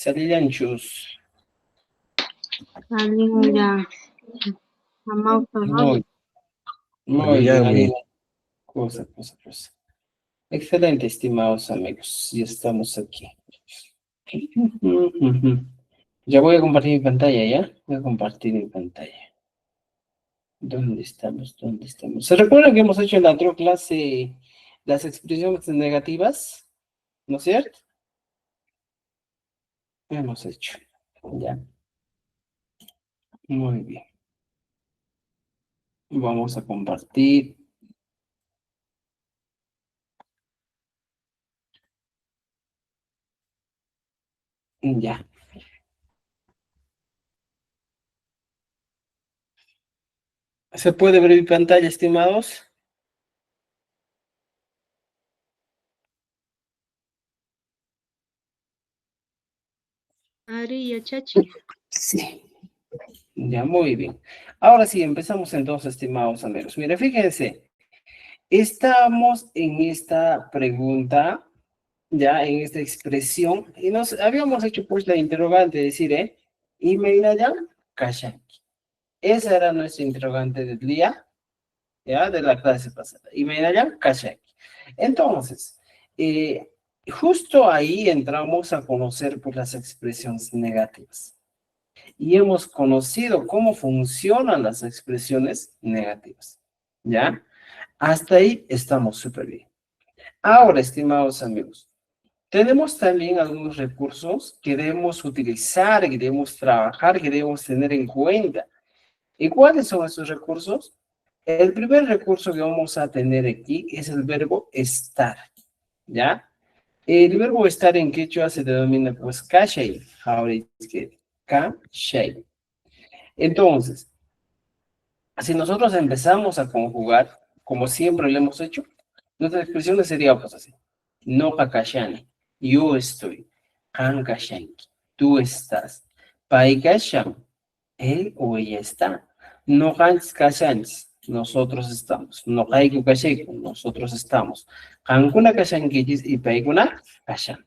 Salillanchus. Salida. Amado Muy, muy bien. Salillanmi. Cosa. Excelente, estimados amigos. Ya estamos aquí. Ya voy a compartir mi pantalla, ¿ya? Voy a compartir mi pantalla. ¿Dónde estamos? ¿Dónde estamos? ¿Se recuerdan que hemos hecho en la otra clase las expresiones negativas? ¿No es cierto? Hemos hecho. Ya. Muy bien. Vamos a compartir. Ya. ¿Se puede ver mi pantalla, estimados? Ari Chachi. Sí. Ya, muy bien. Ahora sí, empezamos entonces, estimados amigos. Mire, fíjense, estamos en esta pregunta, ya en esta expresión, y nos habíamos hecho pues la interrogante, decir, y me ya, Kashanki. Esa era nuestra interrogante del día, ya, de la clase pasada. Y me ya, Kashanki. Entonces, justo ahí entramos a conocer pues las expresiones negativas. Y hemos conocido cómo funcionan las expresiones negativas. ¿Ya? Hasta ahí estamos súper bien. Ahora, estimados amigos, tenemos también algunos recursos que debemos utilizar, que debemos trabajar, que debemos tener en cuenta. ¿Y cuáles son esos recursos? El primer recurso que vamos a tener aquí es el verbo estar. ¿Ya? El verbo estar en quechua se denomina pues kashay. Ahora es que kashay. Entonces, si nosotros empezamos a conjugar, como siempre lo hemos hecho, nuestras expresiones serían pues así. No kakashani, yo estoy. Han kashanki, tú estás. Pai kasham, él o ella está. No hans kashanis, nosotros estamos. No haiku kashaiku, nosotros estamos. Hankuna kashankijis y paikuna kashan.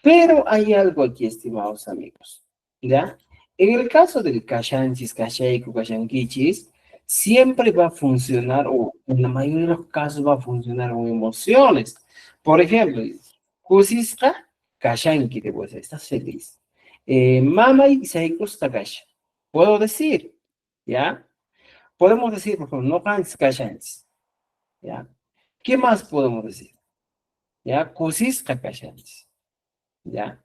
Pero hay algo aquí, estimados amigos, ¿ya? En el caso del kashanchis, kashaiku, kashankichis, siempre va a funcionar, o en la mayoría de los casos va a funcionar con emociones. Por ejemplo, kusisqa, kashanki, te voy a decir, estás feliz. Mamay, saikus, takasha. Puedo decir, ¿ya? Podemos decir, por ejemplo, no hans kashanchis, ¿ya? ¿Qué más podemos decir? ¿Ya? Kusisqa, kashanchis, ¿ya?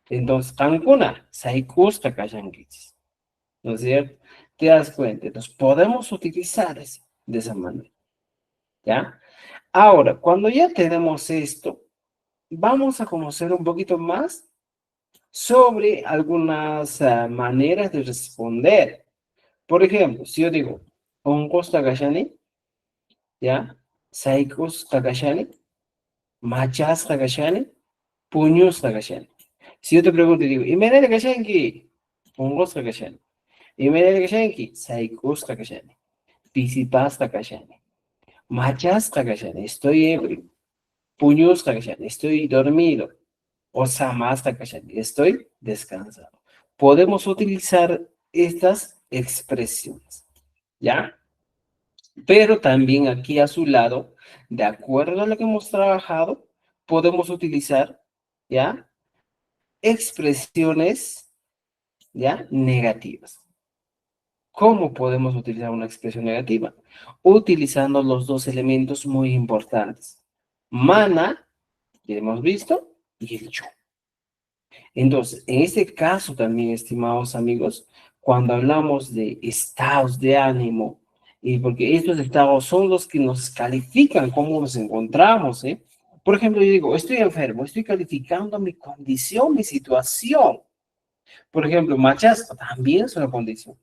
Entonces, Cancuna, Saikusca Kashankichis, ¿no es cierto? Te das cuenta, entonces podemos utilizar de esa manera, ¿ya? Ahora, cuando ya tenemos esto, vamos a conocer un poquito más sobre algunas maneras de responder. Por ejemplo, si yo digo, Ongos Takashani, ¿ya? Saikus Takashani, Machas Takashani, Puños Takashani. Si yo te pregunto y digo, ¿y Menele Kashanki? Ongos Takashani. Imedenki kashanki, saikusqa kashani, pisipasqa kashani, machasqa kashani, estoy ebrio, puñusqa kashani, estoy dormido, o samasqa kashani, estoy descansado. Podemos utilizar estas expresiones, ¿ya? Pero también aquí a su lado, de acuerdo a lo que hemos trabajado, podemos utilizar, ¿ya? Expresiones, ¿ya? Negativas. ¿Cómo podemos utilizar una expresión negativa? Utilizando los dos elementos muy importantes. Mana, que hemos visto, y el yo. Entonces, en este caso también, estimados amigos, cuando hablamos de estados de ánimo, y porque estos estados son los que nos califican cómo nos encontramos, ¿eh? Por ejemplo, yo digo, estoy enfermo, estoy calificando mi condición, mi situación. Por ejemplo, machas también es una condición.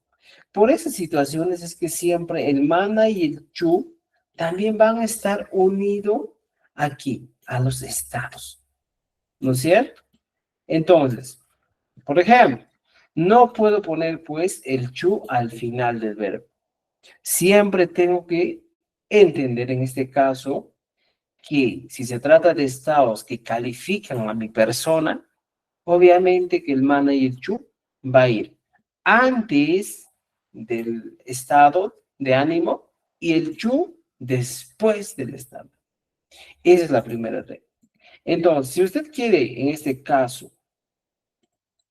Por esas situaciones es que siempre el mana y el chu también van a estar unidos aquí, a los estados, ¿no es cierto? Entonces, por ejemplo, no puedo poner pues el chu al final del verbo. Siempre tengo que entender en este caso que si se trata de estados que califican a mi persona, Obviamente que el mana y el chu va a ir antes del estado de ánimo y el chu después del estado. Esa es la primera regla. Entonces, si usted quiere, en este caso,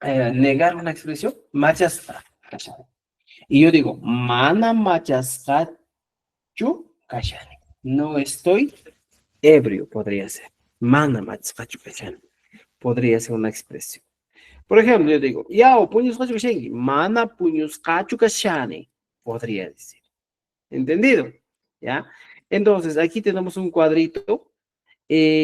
negar una expresión, machasca. Y yo digo, mana machasca chu kashani. No estoy ebrio, podría ser. Mana machasca chu kashani. Podría ser una expresión. Por ejemplo, yo digo, yao, puños cacho kashani. Mana puños cacho kashani. Podría decir. ¿Entendido? ¿Ya? Entonces, aquí tenemos un cuadrito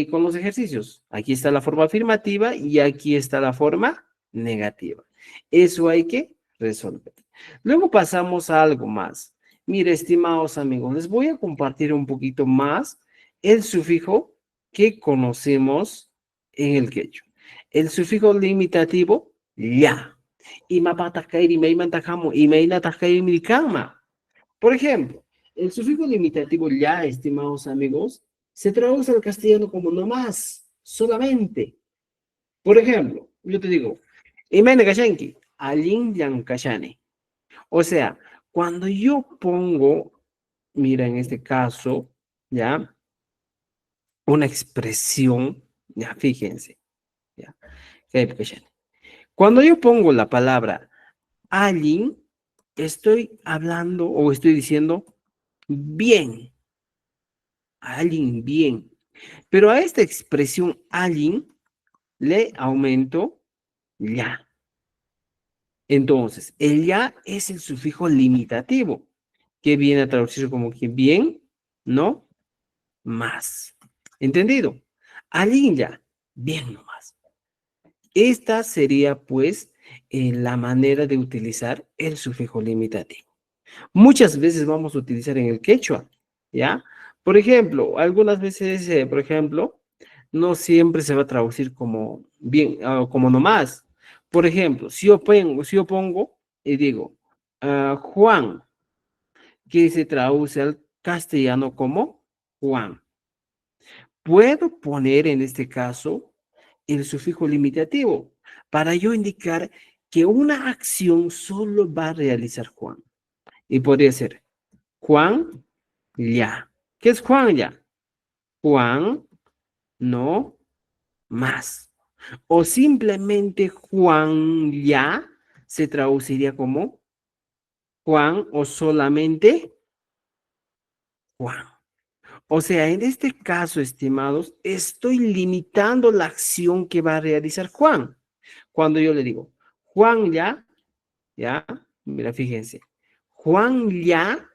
con los ejercicios. Aquí está la forma afirmativa y aquí está la forma negativa. Eso hay que resolver. Luego pasamos a algo más. Mire, estimados amigos, les voy a compartir un poquito más el sufijo que conocemos en el quechua. El sufijo limitativo, ya. Por ejemplo, el sufijo limitativo ya, estimados amigos, se traduce al castellano como no más, solamente. Por ejemplo, yo te digo, Imene kashanki, alin yan kashane. O sea, cuando yo pongo, mira, en este caso, ya, una expresión, ya, fíjense, ya, cuando yo pongo la palabra alin, estoy hablando o estoy diciendo bien, alguien bien. Pero a esta expresión alguien le aumento ya. Entonces, el ya es el sufijo limitativo, que viene a traducirse como que bien, no más. ¿Entendido? Alguien ya, bien no más. Esta sería, pues, la manera de utilizar el sufijo limitativo. Muchas veces vamos a utilizar en el quechua, ¿ya? Por ejemplo, algunas veces, por ejemplo, no siempre se va a traducir como bien, como nomás. Por ejemplo, si yo pongo y digo Juan, que se traduce al castellano como Juan. Puedo poner en este caso el sufijo limitativo para yo indicar que una acción solo va a realizar Juan. Y podría ser Juan ya. ¿Qué es Juan ya? Juan no más. O simplemente Juan ya se traduciría como Juan o solamente Juan. O sea, en este caso, estimados, estoy limitando la acción que va a realizar Juan. Cuando yo le digo, Juan ya, mira, fíjense, Juan ya,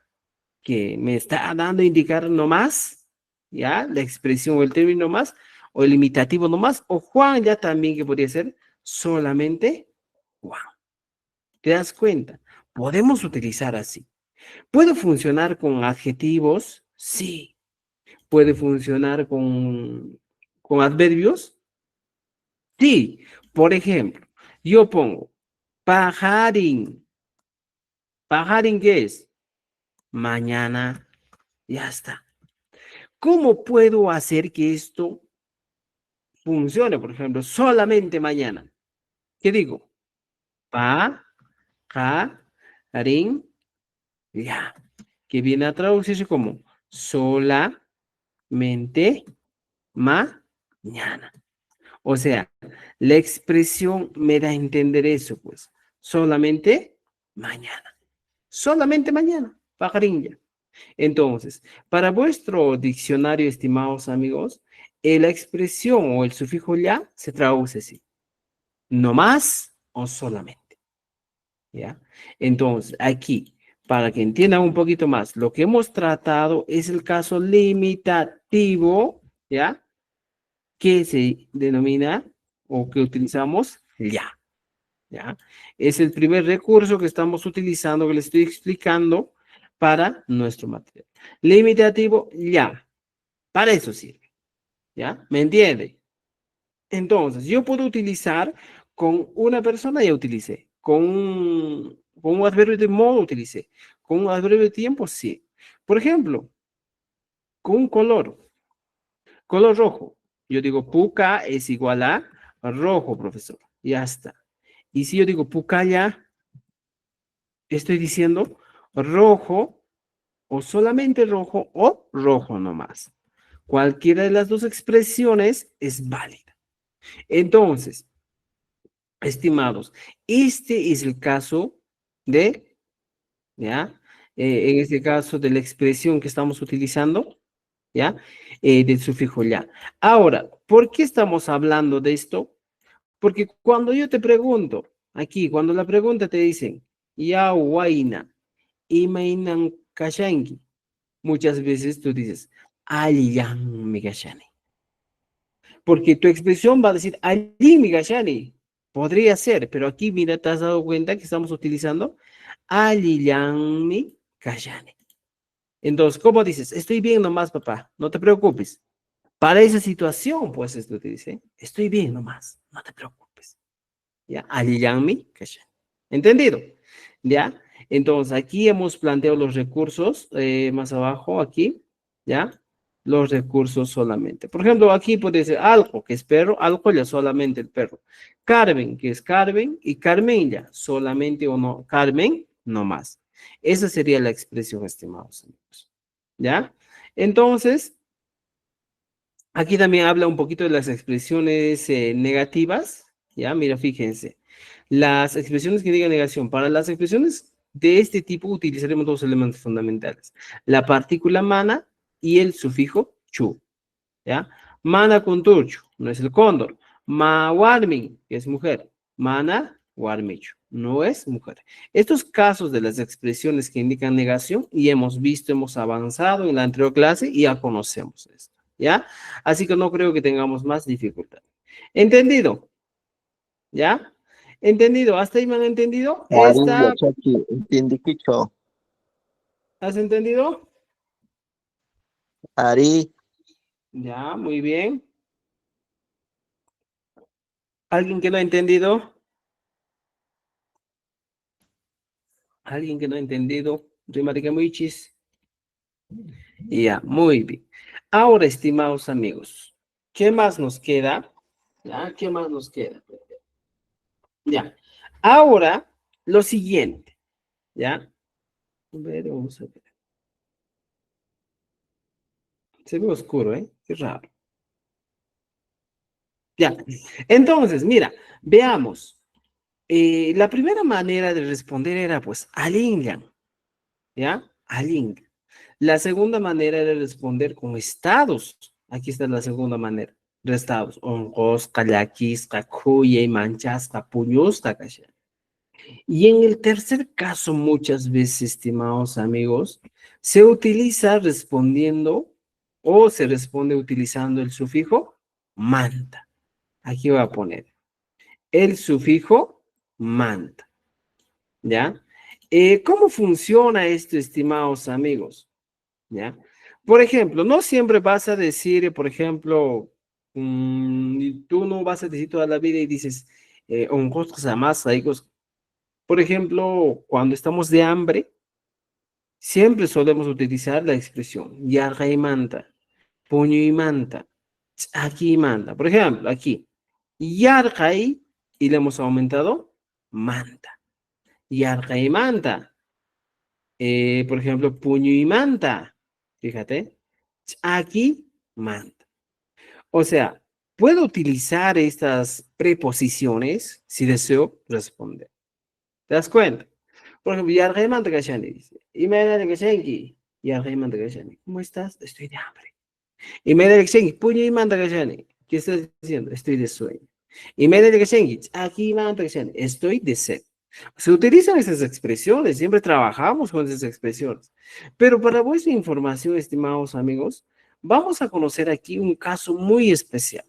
que me está dando a indicar nomás, ya, la expresión o el término más, o el imitativo nomás, o Juan ya también que podría ser solamente Juan. ¿Te das cuenta? Podemos utilizar así. ¿Puede funcionar con adjetivos? Sí. ¿Puede funcionar con adverbios? Sí. Por ejemplo, yo pongo pajarín. ¿Pajarín qué es? Mañana. Ya está. ¿Cómo puedo hacer que esto funcione? Por ejemplo, solamente mañana. ¿Qué digo? Pa, ja, rin, ya. Que viene a traducirse como solamente mañana. O sea, la expresión me da a entender eso, pues. Solamente mañana. Solamente mañana. Pajarín ya. Entonces, para vuestro diccionario, estimados amigos, la expresión o el sufijo ya se traduce así, no más o solamente, ¿ya? Entonces, aquí, para que entiendan un poquito más, lo que hemos tratado es el caso limitativo, ¿ya? Que se denomina o que utilizamos ya, ¿ya? Es el primer recurso que estamos utilizando, que les estoy explicando para nuestro material. Limitativo, ya. Para eso sirve, ¿ya? ¿Me entiende? Entonces, yo puedo utilizar con una persona, ya utilicé. Con un adverbio de modo, utilicé. Con un adverbio de tiempo, sí. Por ejemplo, con un color. Color rojo. Yo digo, puca es igual a rojo, profesor. ya está. Y si yo digo pucaya, estoy diciendo rojo, o solamente rojo, o rojo nomás. Cualquiera de las dos expresiones es válida. Entonces, estimados, este es el caso de, ¿ya? En este caso de la expresión que estamos utilizando, ¿ya? Del sufijo ya. Ahora, ¿por qué estamos hablando de esto? Porque cuando yo te pregunto, aquí, cuando la pregunta te dicen, ya waina, imainan kashanki, muchas veces tú dices, aliyan mi kashani. Porque tu expresión va a decir, ali mi kashani. Podría ser, pero aquí, mira, te has dado cuenta que estamos utilizando aliyan mi kashani. Entonces, ¿cómo dices? Estoy bien nomás, papá, no te preocupes. Para esa situación, pues esto te dice, estoy bien nomás, no te preocupes. ¿Ya? Aliyanmi, kashan. ¿Entendido? ¿Ya? Entonces, aquí hemos planteado los recursos, más abajo, aquí, ¿ya? Los recursos solamente. Por ejemplo, aquí puede ser algo, que es perro, algo ya solamente el perro. Carmen, que es Carmen, y Carmen ya, solamente o no, Carmen, no más. Esa sería la expresión, estimados amigos. ¿Ya? Entonces, aquí también habla un poquito de las expresiones negativas, ¿ya? Mira, fíjense. Las expresiones que digan negación. Para las expresiones de este tipo utilizaremos dos elementos fundamentales. La partícula mana y el sufijo chu, ¿ya? Mana con turchu, no es el cóndor. Ma warmin, que es mujer. Mana warmichu, no es mujer. Estos casos de las expresiones que indican negación y hemos visto, hemos avanzado en la anterior clase y ya conocemos esto, ¿ya? Así que no creo que tengamos más dificultad. ¿Entendido? ¿Ya? ¿Entendido? ¿Hasta ahí me han entendido? Ari Esta, Yachaki, entiende Kicho. ¿has entendido? Ari, Ya, muy bien. ¿Alguien que no ha entendido? ¿Alguien que no ha entendido? Rimarika Muichis. Ya, muy bien. Ahora, estimados amigos, ¿qué más nos queda? ¿Ya? ¿Qué más nos queda? Ya. Ahora, lo siguiente, ¿ya? A ver, vamos a ver. Se ve oscuro, ¿eh? Qué raro. Ya. Entonces, mira, veamos. La primera manera de responder era, pues, alingan, ¿ya? Alingan. La segunda manera era responder con estados. Aquí está la segunda manera. Estados. Onqosqa, llaquisqa, khuyay, manchasqa, puñusqa, kashan. Y en el tercer caso, muchas veces, estimados amigos, se utiliza respondiendo o se responde utilizando el sufijo manta. Aquí voy a poner el sufijo manta, ¿ya? ¿Cómo funciona esto, estimados amigos? ¿Ya? Por ejemplo, no siempre vas a decir, por ejemplo, tú no vas a decir toda la vida y dices, por ejemplo, cuando estamos de hambre, siempre solemos utilizar la expresión yarqa y manta, puño y manta, aquí y manta. Por ejemplo, aquí, yarqa y le hemos aumentado manta. Yarqa y manta. Por ejemplo, puño y manta. Fíjate. Aquí, manta. O sea, puedo utilizar estas preposiciones si deseo responder. ¿Te das cuenta? Por ejemplo, yarqa y manta kashani dice. Y me da kashanki. Yarqa y manta kashani. ¿Cómo estás? Estoy de hambre. Y me da kashanki. Puño y manta kashani. ¿Qué estás diciendo? Estoy de sueño. Y me da kashanki. Aquí manta kashani. Estoy de sed. Se utilizan esas expresiones, siempre trabajamos con esas expresiones. Pero para vuestra información, estimados amigos, vamos a conocer aquí un caso muy especial.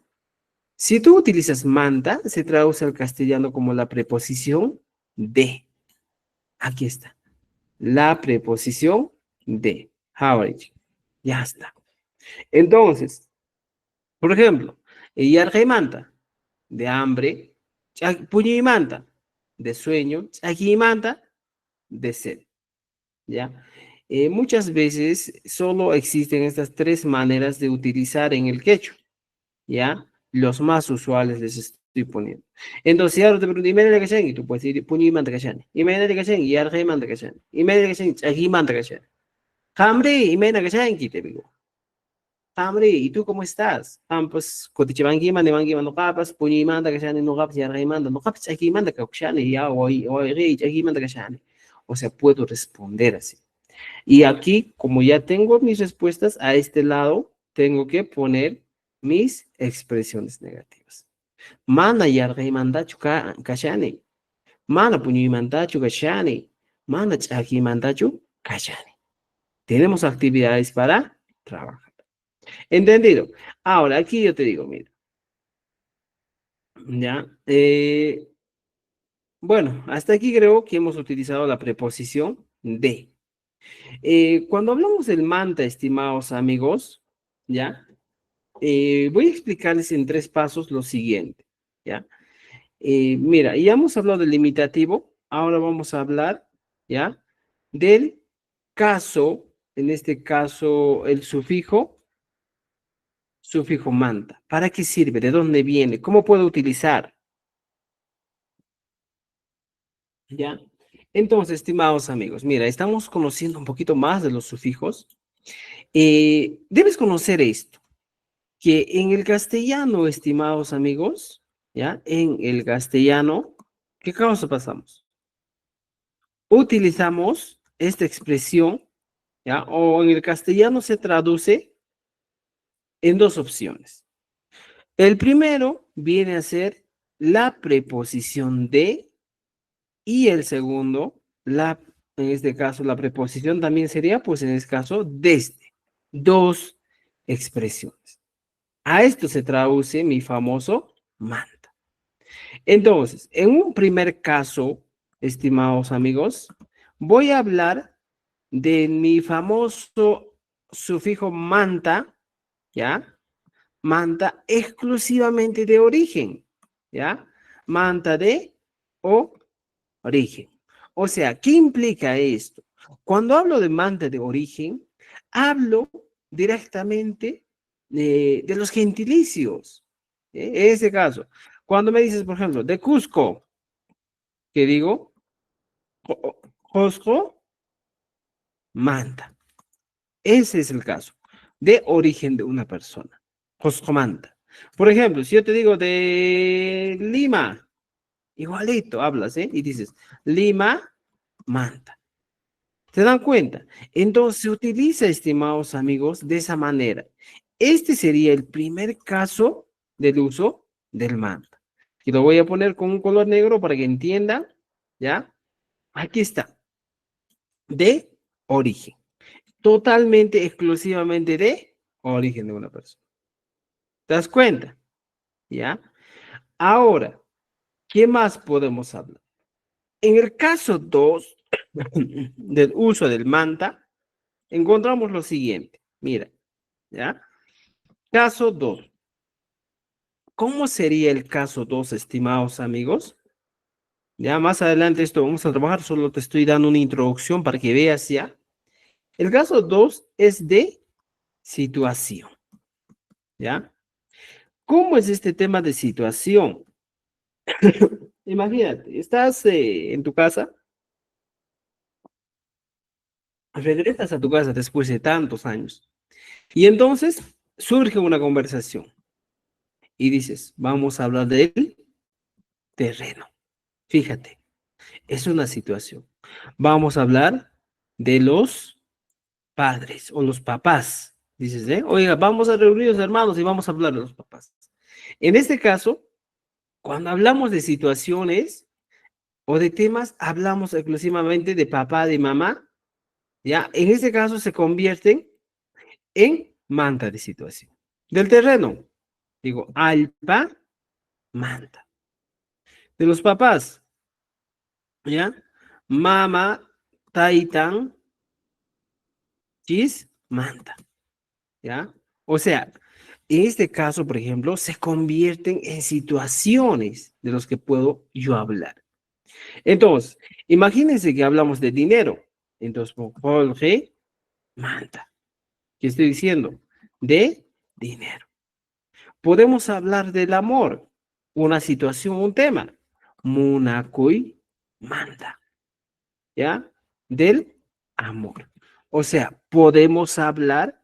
Si tú utilizas manta, se traduce al castellano como la preposición de. Aquí está. La preposición de. How are you? Ya está. Entonces, por ejemplo, yarqa y manta, de hambre, puño y manta, de sueño, aquí y manta, de sed. ¿Ya? Muchas veces solo existen estas tres maneras de utilizar en el quechua, ¿ya? Los más usuales les poniendo. Entonces, si ahora te pregunto, ¿y media de y tú puedes decir, puño y manta cachani. Y media de cachani, y arge manta cachani. Y media de cachani, aquí manta cachani. Hambre, y media cachani, te digo. Hambre, ¿y tú cómo estás? Pues, cotichibangi, mande mangi, mando capas, puño y manta cachani, no capas, y arge manda, no capas, aquí manda cachani, ya, o aquí manda cachani. O sea, puedo responder así. Y aquí, como ya tengo mis respuestas, a este lado tengo que poner mis expresiones negativas. Mana yargay mandachu kashani. Mana puñuy mandachu kashani. Mana chaki mandachu kashani. Tenemos actividades para trabajar. ¿Entendido? Ahora, aquí yo te digo, mira. Ya. Bueno, hasta aquí creo que hemos utilizado la preposición de. Cuando hablamos del manta, estimados amigos, ¿ya? Voy a explicarles en 3 pasos lo siguiente, ¿ya? Mira, ya hemos hablado del limitativo, ahora vamos a hablar, ¿ya? Del caso, en este caso, el sufijo manta. ¿Para qué sirve? ¿De dónde viene? ¿Cómo puedo utilizar? ¿Ya? Entonces, estimados amigos, mira, estamos conociendo un poquito más de los sufijos. Debes conocer esto, que en el castellano, estimados amigos, ¿ya? En el castellano, ¿qué cosa pasamos? Utilizamos esta expresión, ¿ya? O en el castellano se traduce en 2 opciones. El primero viene a ser la preposición de y el segundo, en este caso, la preposición también sería, pues en este caso, desde. 2 expresiones. A esto se traduce mi famoso manta. Entonces, en un primer caso, estimados amigos, voy a hablar de mi famoso sufijo manta, ¿ya? Manta exclusivamente de origen, ¿ya? Manta de origen. O sea, ¿qué implica esto? Cuando hablo de manta de origen, hablo directamente de los gentilicios. En ese caso, cuando me dices, por ejemplo, de Cusco, ¿qué digo? Cusco, manta. Ese es el caso de origen de una persona. Cusco, manta. Por ejemplo, si yo te digo de Lima, igualito hablas, ¿eh? Y dices, Lima, manta. ¿Se dan cuenta? Entonces se utiliza, estimados amigos, de esa manera. Este sería el primer caso del uso del manta. Y lo voy a poner con un color negro para que entiendan, ¿ya? Aquí está. De origen. Totalmente, exclusivamente de origen de una persona. ¿Te das cuenta? ¿Ya? Ahora, ¿qué más podemos hablar? En el caso 2 del uso del manta, encontramos lo siguiente. Mira, ¿ya? Caso 2. ¿Cómo sería el caso 2, estimados amigos? Ya más adelante esto vamos a trabajar, solo te estoy dando una introducción para que veas ya. El caso 2 es de situación, ¿ya? ¿Cómo es este tema de situación? Imagínate, estás en tu casa, regresas a tu casa después de tantos años y entonces surge una conversación y dices, vamos a hablar del terreno. Fíjate, es una situación. Vamos a hablar de los padres o los papás. Dices, oiga, vamos a reunir los hermanos y vamos a hablar de los papás. En este caso, cuando hablamos de situaciones o de temas, hablamos exclusivamente de papá, de mamá, ¿ya? En este caso se convierten en manta de situación. Del terreno, digo, alpa, manta. De los papás, ¿ya? Mama, taitan, chis, manta, ¿ya? O sea, en este caso, por ejemplo, se convierten en situaciones de los que puedo yo hablar. Entonces, imagínense que hablamos de dinero. Entonces, Jorge, manta. ¿Qué estoy diciendo? De dinero. Podemos hablar del amor. una situación, un tema. Munakuy manda, ¿ya? Del amor. O sea, podemos hablar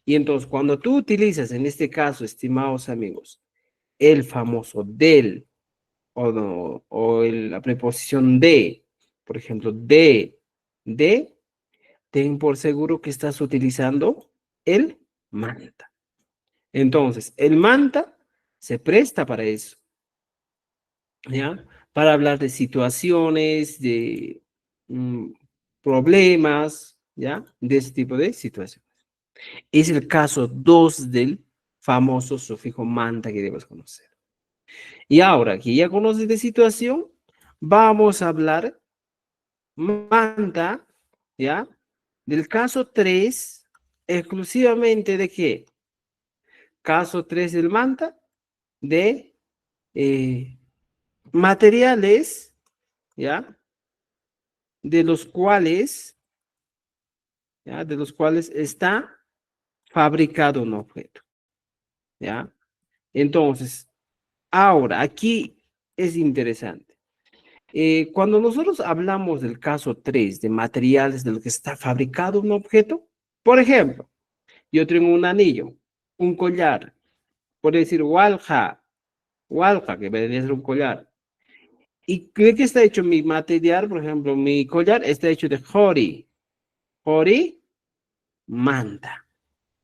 y entonces cuando tú utilizas en este caso, estimados amigos, el famoso del la preposición de, por ejemplo, de, ten por seguro que estás utilizando el manta. Entonces, el manta se presta para eso, ¿ya? Para hablar de situaciones, de mm, problemas, ¿ya? De ese tipo de situaciones. Es el caso 2 del famoso sufijo manta que debes conocer. Y ahora que ya conoces de situación, vamos a hablar manta, ¿ya? Del caso 3 exclusivamente de qué? Caso 3 del manta, de eh, materiales, ¿ya? De los cuales, ¿ya? De los cuales está fabricado un objeto, ¿ya? Entonces, ahora, aquí es interesante. Cuando nosotros hablamos del caso 3 de materiales de lo que está fabricado un objeto, por ejemplo, yo tengo un anillo, un collar, por decir walja, que vendría a ser un collar. ¿Y de qué está hecho mi material? Por ejemplo, mi collar está hecho de jori, manta.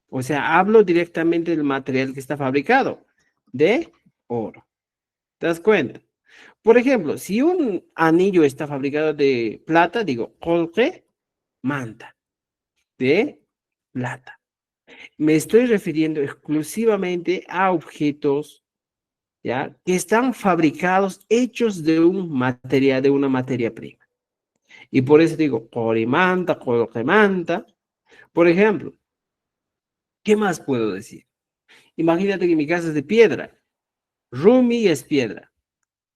O sea, hablo directamente del material que está fabricado, de oro. ¿Te das cuenta? Por ejemplo, si un anillo está fabricado de plata, digo, colge, manta, de plata. Me estoy refiriendo exclusivamente a objetos, ¿ya? Que están fabricados, hechos de un material, de una materia prima. Y por eso digo, corimanta, colgemanta. Por ejemplo, ¿qué más puedo decir? Imagínate que mi casa es de piedra. Rumi es piedra.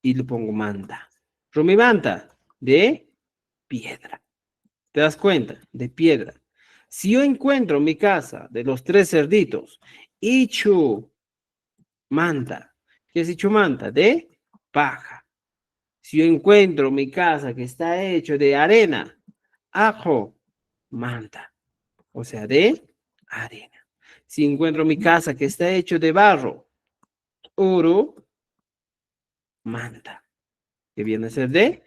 Y le pongo manta. Rumi manta, de piedra. ¿Te das cuenta? De piedra. Si yo encuentro mi casa de los 3 cerditos, Ichu manta. ¿Qué es Ichu manta? De paja. Si yo encuentro mi casa que está hecho de arena, ajo, manta. O sea, de arena. Si encuentro mi casa que está hecho de barro, oro, manta. Que viene a ser de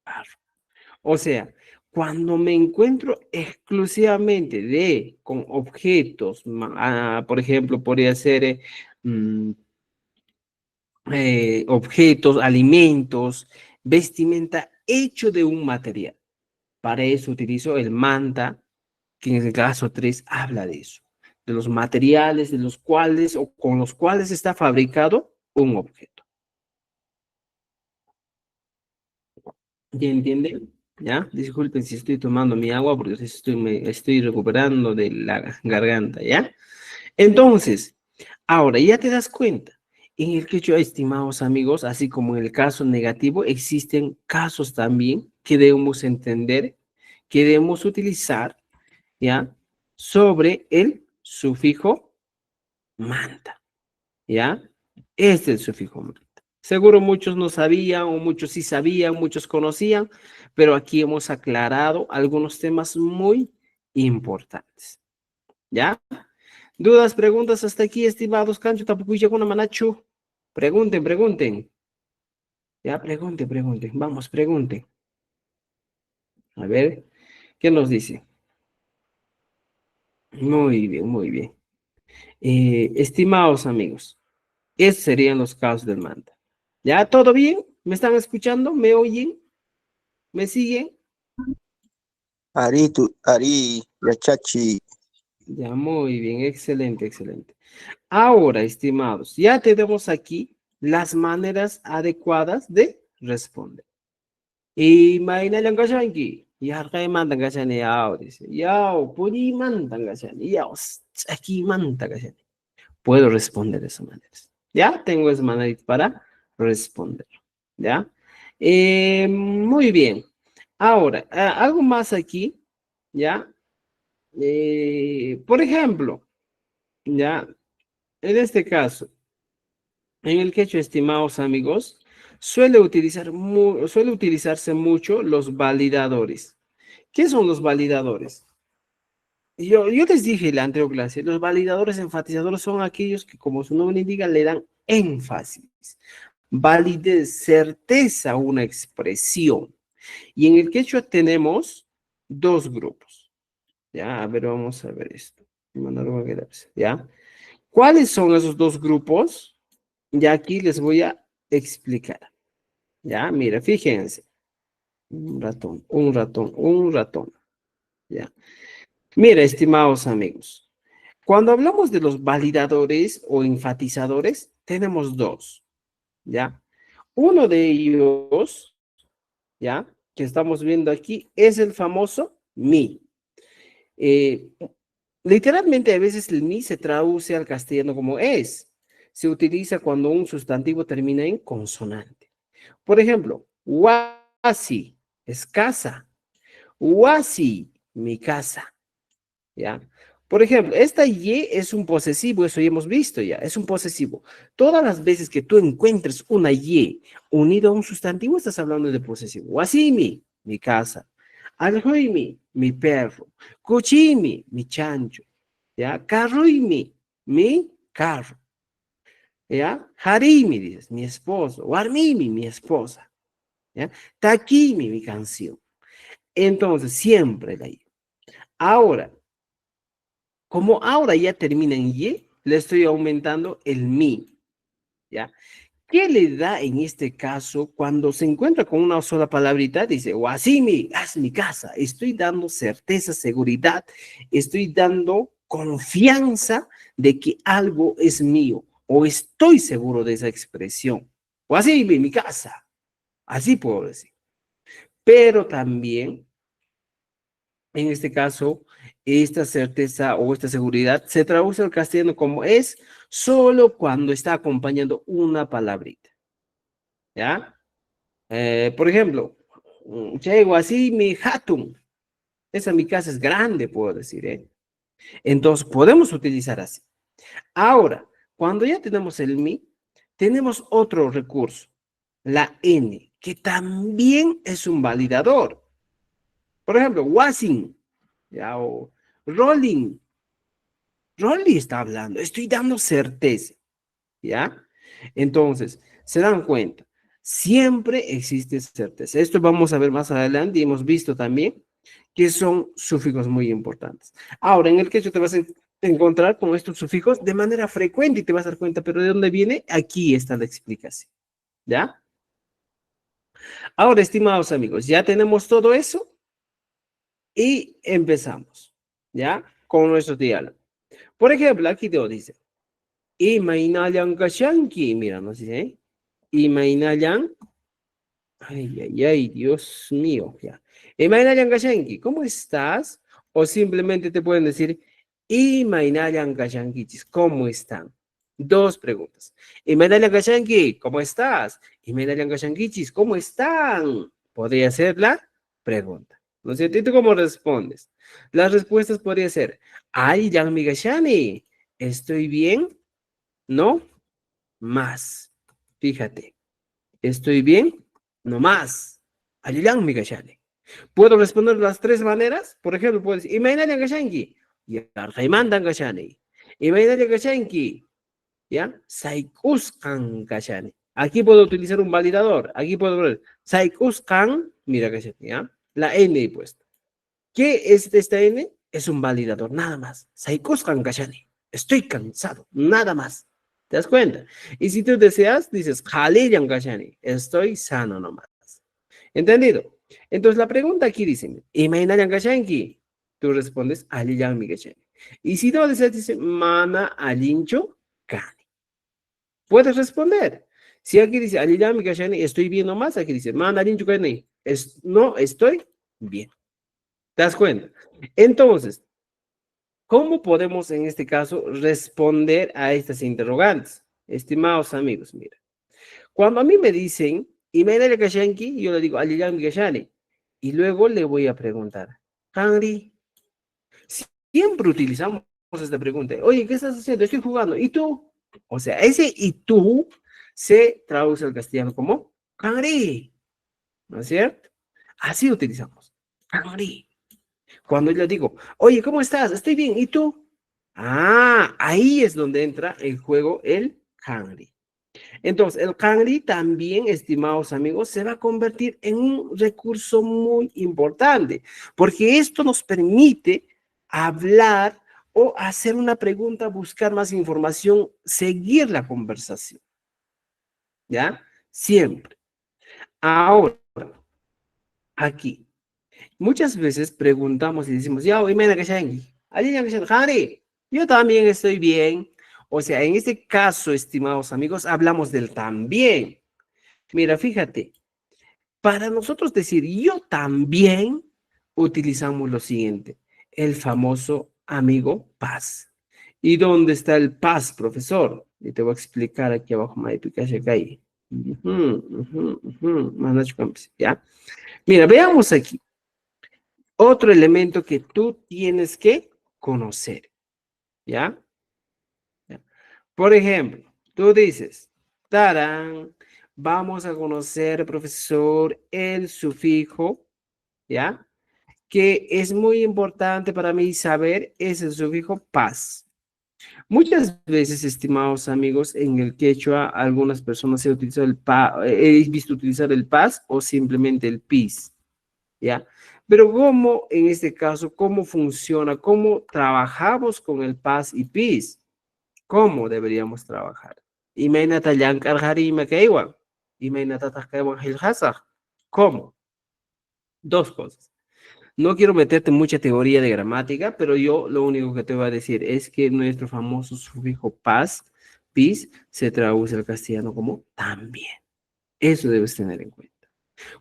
barro. O sea, cuando me encuentro exclusivamente con objetos, por ejemplo, podría ser mm, objetos, alimentos, vestimenta hecho de un material. Para eso utilizo el manta, que en el caso 3 habla de eso, de los materiales de los cuales o con los cuales está fabricado un objeto. ¿Ya entienden? ¿Ya? Disculpen si estoy tomando mi agua porque me estoy recuperando de la garganta, ¿ya? Entonces, ahora ya te das cuenta. En el quechua, estimados amigos, así como en el caso negativo, existen casos también que debemos entender, que debemos utilizar, ¿ya? Sobre el sufijo manta, ¿ya? Este es el sufijo manta. Seguro muchos no sabían o muchos sí sabían, muchos conocían, pero aquí hemos aclarado algunos temas muy importantes, ¿ya? ¿Dudas, preguntas hasta aquí, estimados Cancho? Tampoco con una manachu. Pregunten. Ya, pregunten. Vamos, pregunten. A ver, ¿qué nos dice? Muy bien. Estimados amigos, esos serían los casos del manta. ¿Ya? ¿Todo bien? ¿Me están escuchando? ¿Me oyen? ¿Me siguen? Ari, Yachachi, Ya, muy bien, excelente. Ahora, estimados, ya tenemos aquí las maneras adecuadas de responder. Y maina lang kasyanki. Yarkay mantan kasyani yao, dice. Yao, puri mantan kasyani. Yao, aquí manta kasyani. Puedo responder de esa manera. ¿Ya? Tengo esa manera para responder. ¿Ya? Muy bien. Ahora, algo más aquí. ¿Ya? Por ejemplo, ¿ya? En este caso, En el quechua, estimados amigos, suele utilizarse mucho los validadores. ¿Qué son los validadores? Yo les dije en la anterior clase, los validadores enfatizadores son aquellos que, como su nombre indica, le dan énfasis, validez, certeza a una expresión. Y en el quechua tenemos dos grupos. Ya, a ver, vamos a ver esto. ¿Ya? ¿Cuáles son esos dos grupos? Ya aquí les voy a explicar. Ya, mira, fíjense. Un ratón, un ratón, un ratón. Ya. Mira, estimados amigos, cuando hablamos de los validadores o enfatizadores, tenemos dos, ¿ya? Uno de ellos, ¿ya? Que estamos viendo aquí, es el famoso mi. Eh, Literalmente, a veces el mi se traduce al castellano como es. Se utiliza cuando un sustantivo termina en consonante. Por ejemplo, wasi es casa. Wasi, mi casa. ¿Ya? Por ejemplo, esta y es un posesivo, eso ya hemos visto ya, es un posesivo. Todas las veces que tú encuentres una y unido a un sustantivo, estás hablando de posesivo. Wasimi, mi casa. Aljoimi, mi perro. Kuchimi, mi chancho. ¿Ya? Karruimi, mi carro. ¿Ya? Harimi, dices, mi esposo. Warmimi, mi esposa. ¿Ya? Takimi, mi canción. Entonces, siempre la y. Ahora, como ahora ya termina en y, le estoy aumentando el mi, ¿ya? ¿Qué le da en este caso cuando se encuentra con una sola palabrita? Dice, o así mi, haz mi casa. Estoy dando certeza, seguridad, estoy dando confianza de que algo es mío, o estoy seguro de esa expresión. O así mi casa. Así puedo decir. Pero también en este caso, esta certeza o esta seguridad se traduce al castellano como es solo cuando está acompañando una palabrita. ¿Ya? Por ejemplo, llego así, mi hatun. Esa mi casa es grande, puedo decir, ¿eh? Entonces, podemos utilizar así. Ahora, cuando ya tenemos el mi, tenemos otro recurso, la n, que también es un validador. Por ejemplo, wasing, ¿ya? O rolling. Rolly está hablando, estoy dando certeza, ¿ya? Entonces, se dan cuenta, siempre existe certeza. Esto vamos a ver más adelante y hemos visto también que son sufijos muy importantes. Ahora, en el quechua te vas a encontrar con estos sufijos de manera frecuente y te vas a dar cuenta, pero ¿de dónde viene? Aquí está la explicación, ¿ya? Ahora, estimados amigos, ya tenemos todo eso y empezamos, ¿ya? Con nuestro diálogo. Por ejemplo, aquí te dice, Imainayan kashanki, mira, nos dice, ¿eh? Imainayan, ay, ay, ay, Dios mío, ya. Imainayan kashanki, ¿cómo estás? O simplemente te pueden decir, Imainayan kashankichis, ¿cómo están? Dos preguntas. Imainayan kashanki, ¿cómo estás? Imainayan kashankichis, ¿cómo están? Podría ser la pregunta. ¿No es cierto? ¿Y tú cómo respondes? Las respuestas podrían ser, ay, Yang Migashani, ¿estoy bien? No más. Fíjate, ¿estoy bien? No más. Alilan mi gashane. ¿Puedo responder de las tres maneras? Por ejemplo, puedo decir, Imainaria gashanki. Ya, Arjaimandan gashane. Imainaria gashanki. ¿Ya? Saikuskan gashane. Aquí puedo utilizar un validador. Aquí puedo ver Saikuskan, mira gashane, ¿ya? La N he puesto. ¿Qué es esta N? Es un validador, nada más. Saikuskan gashane. Estoy cansado, nada más. ¿Te das cuenta? Y si tú deseas, dices, Haliyan gashani. Estoy sano nomás. ¿Entendido? Entonces la pregunta aquí dice, Imainayan gashanki. Tú respondes, Aliyan mi gashani. Y si tú deseas, dice, Mana alincho kani. Puedes responder. Si aquí dice, Aliyan mi gashani, estoy bien nomás, aquí dice, Mana alincho kani. No, estoy bien. ¿Te das cuenta? Entonces, ¿cómo podemos en este caso responder a estas interrogantes? Estimados amigos, mira, cuando a mí me dicen, Imainari Kashanki, yo le digo, Aliyam Gashani, y luego le voy a preguntar, Henry, siempre utilizamos esta pregunta, oye, ¿qué estás haciendo? Estoy jugando, ¿y tú? O sea, ese y tú se traduce al castellano como cangri, ¿no es cierto? Así utilizamos, cangri. Cuando yo digo, oye, ¿cómo estás? Estoy bien, ¿y tú? Ah, ahí es donde entra en juego el cangri. Entonces, el cangri también, estimados amigos, se va a convertir en un recurso muy importante, porque esto nos permite hablar o hacer una pregunta, buscar más información, seguir la conversación, ¿ya? Siempre. Ahora, aquí, muchas veces preguntamos y decimos, ya, oye, mena, Cangri, yo también estoy bien. O sea, en este caso, estimados amigos, hablamos del también. Mira, fíjate, para nosotros decir yo también utilizamos lo siguiente, el famoso amigo paz. ¿Y dónde está el paz, profesor? Y te voy a explicar aquí abajo, ahí. ¿Ya? Mira, veamos aquí. Otro elemento que tú tienes que conocer, ¿ya? ¿Ya? Por ejemplo, tú dices, tarán, vamos a conocer, profesor, el sufijo, ¿ya? Que es muy importante para mí saber es el sufijo paz. Muchas veces, estimados amigos, en el quechua, algunas personas se utilizan el he visto utilizar el paz o simplemente el pis, ¿ya? Pero ¿cómo, en este caso, cómo funciona? ¿Cómo trabajamos con el paz y pis? ¿Cómo deberíamos trabajar? Imaynata llankarqariyma kaywan, imaynatataq kaywan qillqasaq. ¿Cómo? Dos cosas. No quiero meterte en mucha teoría de gramática, pero yo lo único que te voy a decir es que nuestro famoso sufijo paz, pis, se traduce al castellano como también. Eso debes tener en cuenta.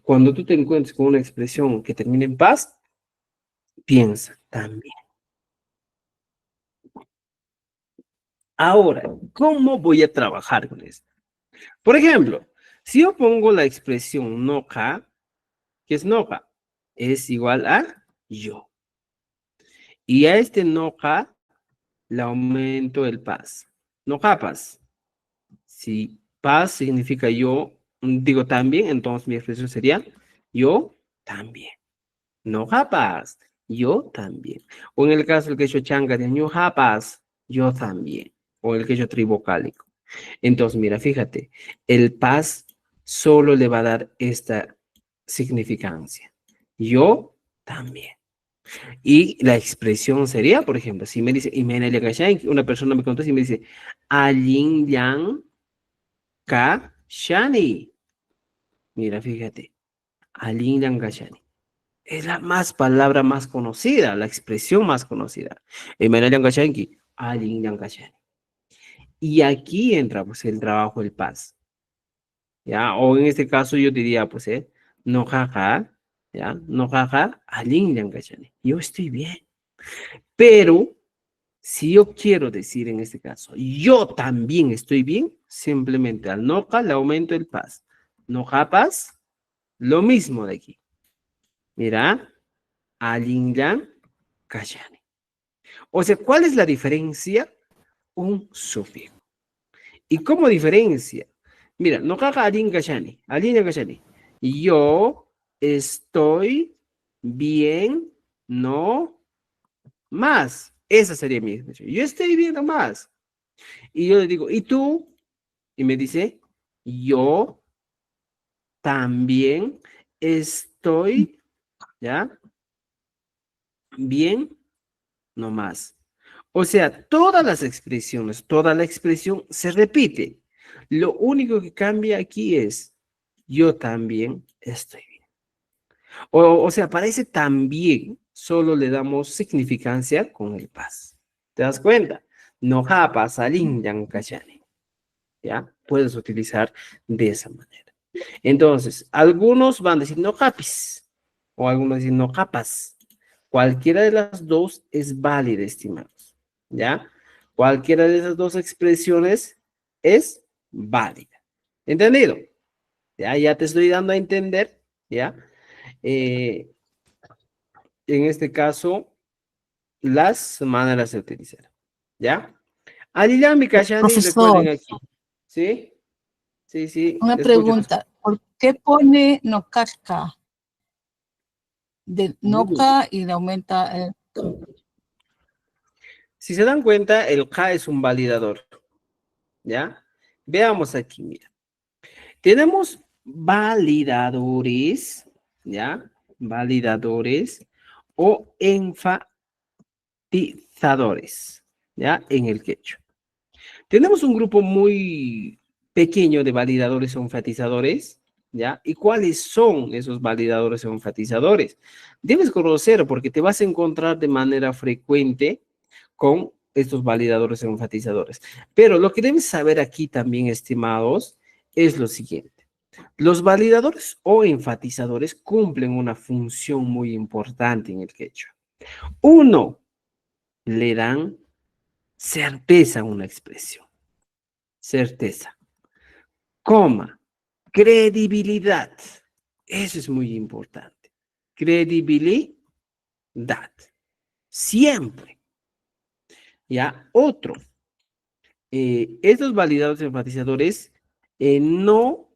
Cuando tú te encuentres con una expresión que termine en paz, piensa también. Ahora, ¿cómo voy a trabajar con esto? Por ejemplo, si yo pongo la expresión noja, ¿qué es noja? Es igual a yo. Y a este noja le aumento el paz. Noja paz. Si paz significa yo, digo también, entonces mi expresión sería yo también. Noja paz. Yo también. O en el caso del quechua changa de ñuja paz, yo también. O el quechua trivocálico. Entonces, mira, fíjate, el paz solo le va a dar esta significancia. Yo también. Y la expresión sería, por ejemplo, si me dice, una persona me contesta y me dice, Alin Yang Ka Shani. Mira, fíjate, Alin Yang Ka Shani. Es la palabra más conocida, la expresión más conocida. Imaynata llank'ashanki, Alin Yang Ka Shani. Y aquí entra, pues, el trabajo del paz. ¿Ya? O en este caso yo diría, pues, no jaja, ¿ya? No jaja, alin llank'ashani. Yo estoy bien. Pero, si yo quiero decir en este caso, yo también estoy bien, simplemente al noja le aumento el paz. Noja paz, lo mismo de aquí. Mira, alin llank'ashani. O sea, ¿cuál es la diferencia? Un sufijo. ¿Y cómo diferencia? Mira, no caga alin gashani, alin gashani. Yo estoy bien, no más. Esa sería mi expresión. Yo estoy bien, no más. Y yo le digo, ¿y tú? Y me dice, yo también estoy, ¿ya? Bien, no más. O sea, todas las expresiones, toda la expresión se repite. Lo único que cambia aquí es, yo también estoy bien. O sea, parece también, solo le damos significancia con el paz. ¿Te das cuenta? No japa salin yankashani. ¿Ya? Puedes utilizar de esa manera. Entonces, algunos van a decir no japis, o algunos dicen no japas. Cualquiera de las dos es válida, estimados. ¿Ya? Cualquiera de esas dos expresiones es válida. ¿Entendido? Ya te estoy dando a entender, ¿ya? En este caso, las maneras de utilizar. ¿Ya? Alilami Kashani, Profesor, recuerden aquí. ¿Sí? Sí, sí. Una Escucho. pregunta, ¿por qué pone nocarca? De noca y le aumenta el... Si se dan cuenta, el K es un validador. ¿Ya? Veamos aquí, mira. Tenemos validadores, ¿ya? Validadores o enfatizadores, ¿ya? En el quechua. Tenemos un grupo muy pequeño de validadores o enfatizadores, ¿ya? ¿Y cuáles son esos validadores o enfatizadores? Debes conocer porque te vas a encontrar de manera frecuente con estos validadores o enfatizadores. Pero lo que debes saber aquí también, estimados, es lo siguiente. Los validadores o enfatizadores cumplen una función muy importante en el quechua. Uno, le dan certeza a una expresión. Certeza. Coma. Credibilidad. Eso es muy importante. Credibilidad. Siempre. Ya, otro. Estos validados enfatizadores no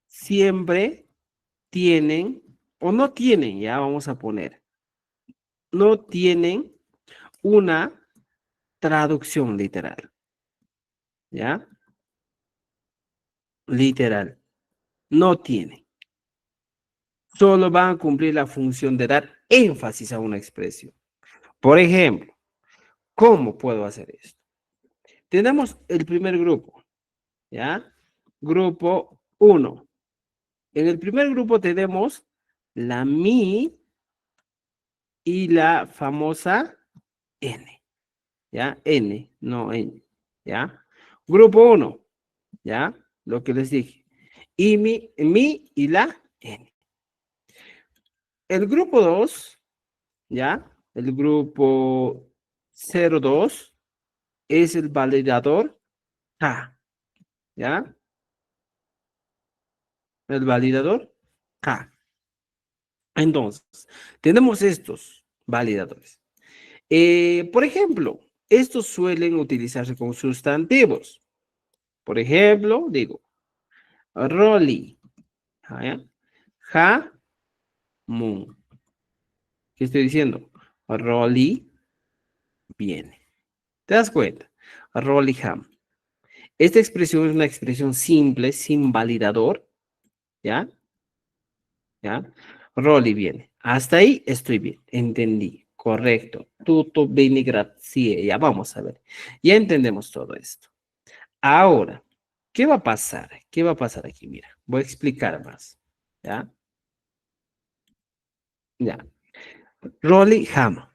siempre tienen, o no tienen, ya vamos a poner, no tienen una traducción literal. ¿Ya? Literal. No tienen. Solo van a cumplir la función de dar énfasis a una expresión. Por ejemplo, ¿cómo puedo hacer esto? Tenemos el primer grupo, ¿ya? Grupo 1. En el primer grupo tenemos la mi y la famosa n, ¿ya? N, no n, ¿ya? Grupo 1, ¿ya? Lo que les dije. Y mi y la n. El grupo 2, ¿ya? El grupo 02 es el validador K, ¿ya? El validador K. Entonces, tenemos estos validadores. Por ejemplo, estos suelen utilizarse con sustantivos. Por ejemplo, digo, Rolly, ¿ya? Jamón. ¿Qué estoy diciendo? Rolly viene. ¿Te das cuenta? Rolly ham. Esta expresión es una expresión simple, sin validador, ¿ya? ¿Ya? Rolly viene. Hasta ahí estoy bien. Entendí. Correcto. Tutto bene, grazie. Ya vamos a ver. Ya entendemos todo esto. Ahora, ¿qué va a pasar? ¿Qué va a pasar aquí? Mira, voy a explicar más. ¿Ya? Ya. Rolly ham.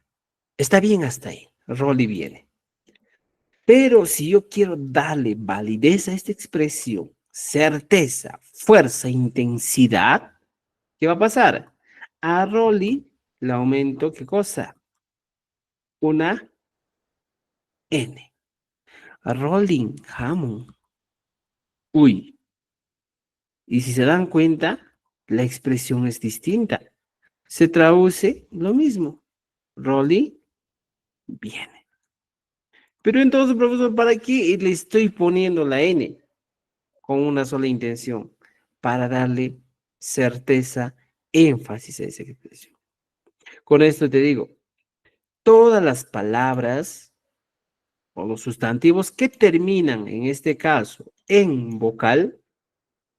Está bien hasta ahí. Rolly viene. Pero si yo quiero darle validez a esta expresión, certeza, fuerza, intensidad, ¿qué va a pasar? A Rolly le aumento, ¿qué cosa? Una N. Rolling Hammond. Uy. Y si se dan cuenta, la expresión es distinta. Se traduce lo mismo. Rolly viene. Pero entonces, profesor, ¿para qué le estoy poniendo la N? Con una sola intención. Para darle certeza, énfasis a esa expresión. Con esto te digo, todas las palabras o los sustantivos que terminan, en este caso, en vocal,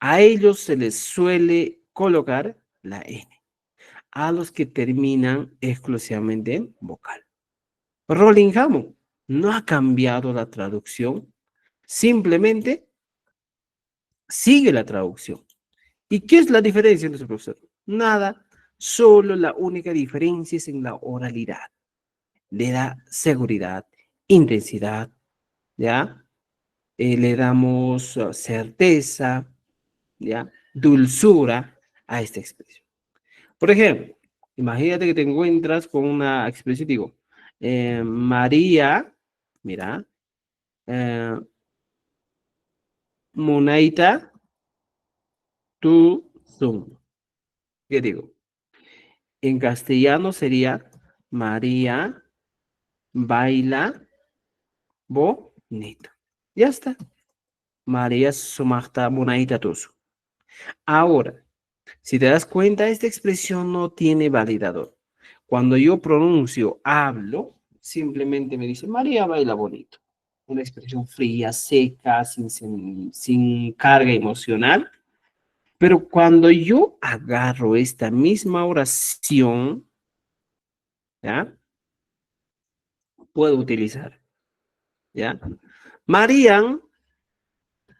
a ellos se les suele colocar la N. A los que terminan exclusivamente en vocal. Rolling Hammond no ha cambiado la traducción, simplemente sigue la traducción. ¿Y qué es la diferencia entre su profesor? Nada, solo la única diferencia es en la oralidad. Le da seguridad, intensidad, ¿ya? Le damos certeza, ¿ya? Dulzura a esta expresión. Por ejemplo, imagínate que te encuentras con una expresión, digo, María, mira, Munaita, tu, zoom. ¿Qué digo? En castellano sería María baila bonito. Ya está. María sumachta monaita tusu. Ahora, si te das cuenta, esta expresión no tiene validador. Cuando yo pronuncio, hablo, simplemente me dice, María baila bonito. Una expresión fría, seca, sin carga emocional. Pero cuando yo agarro esta misma oración, ¿ya? Puedo utilizar, ¿ya? Marían,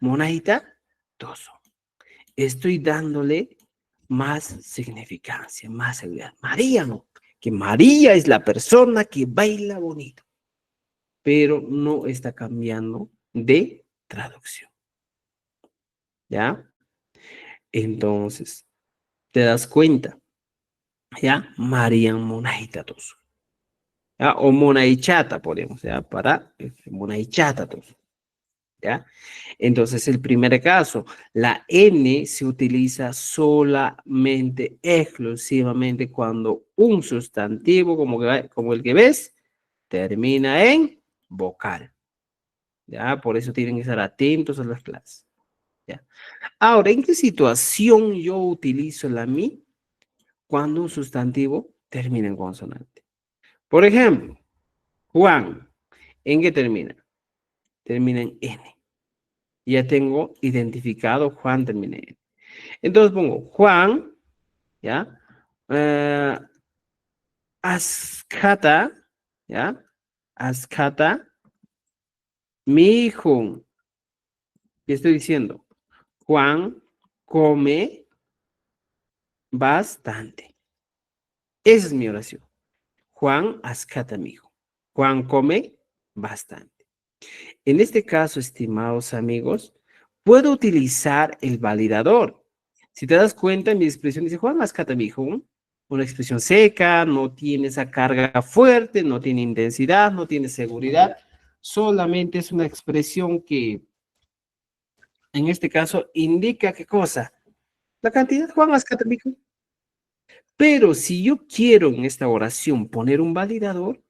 monaita, toso. Estoy dándole más significancia, más seguridad. María, no, que María es la persona que baila bonito, pero no está cambiando de traducción, ¿ya? Entonces, te das cuenta, ¿ya? María Monahitatos, ¿ya? O Monaichata, podemos, ¿ya? Para Monaichatatos, ¿ya? Entonces, el primer caso, la N se utiliza solamente, exclusivamente cuando un sustantivo, como el que ves, termina en vocal. ¿Ya? Por eso tienen que estar atentos a las clases. ¿Ya? Ahora, ¿en qué situación yo utilizo la mi? Cuando un sustantivo termina en consonante. Por ejemplo, Juan, ¿en qué termina? Termina en N. Ya tengo identificado Juan termina en N. Entonces pongo Juan, ¿ya? Ascata, ¿ya? Ascata, mi hijo. ¿Qué estoy diciendo? Juan come bastante. Esa es mi oración. Juan ascata mi hijo. Juan come bastante. En este caso, estimados amigos, puedo utilizar el validador. Si te das cuenta, en mi expresión dice Juan ascata mi hijo. Una expresión seca, no tiene esa carga fuerte, no tiene intensidad, no tiene seguridad. Solamente es una expresión que, en este caso, indica qué cosa. La cantidad, Juan ascata mi hijo. Pero si yo quiero en esta oración poner un validador,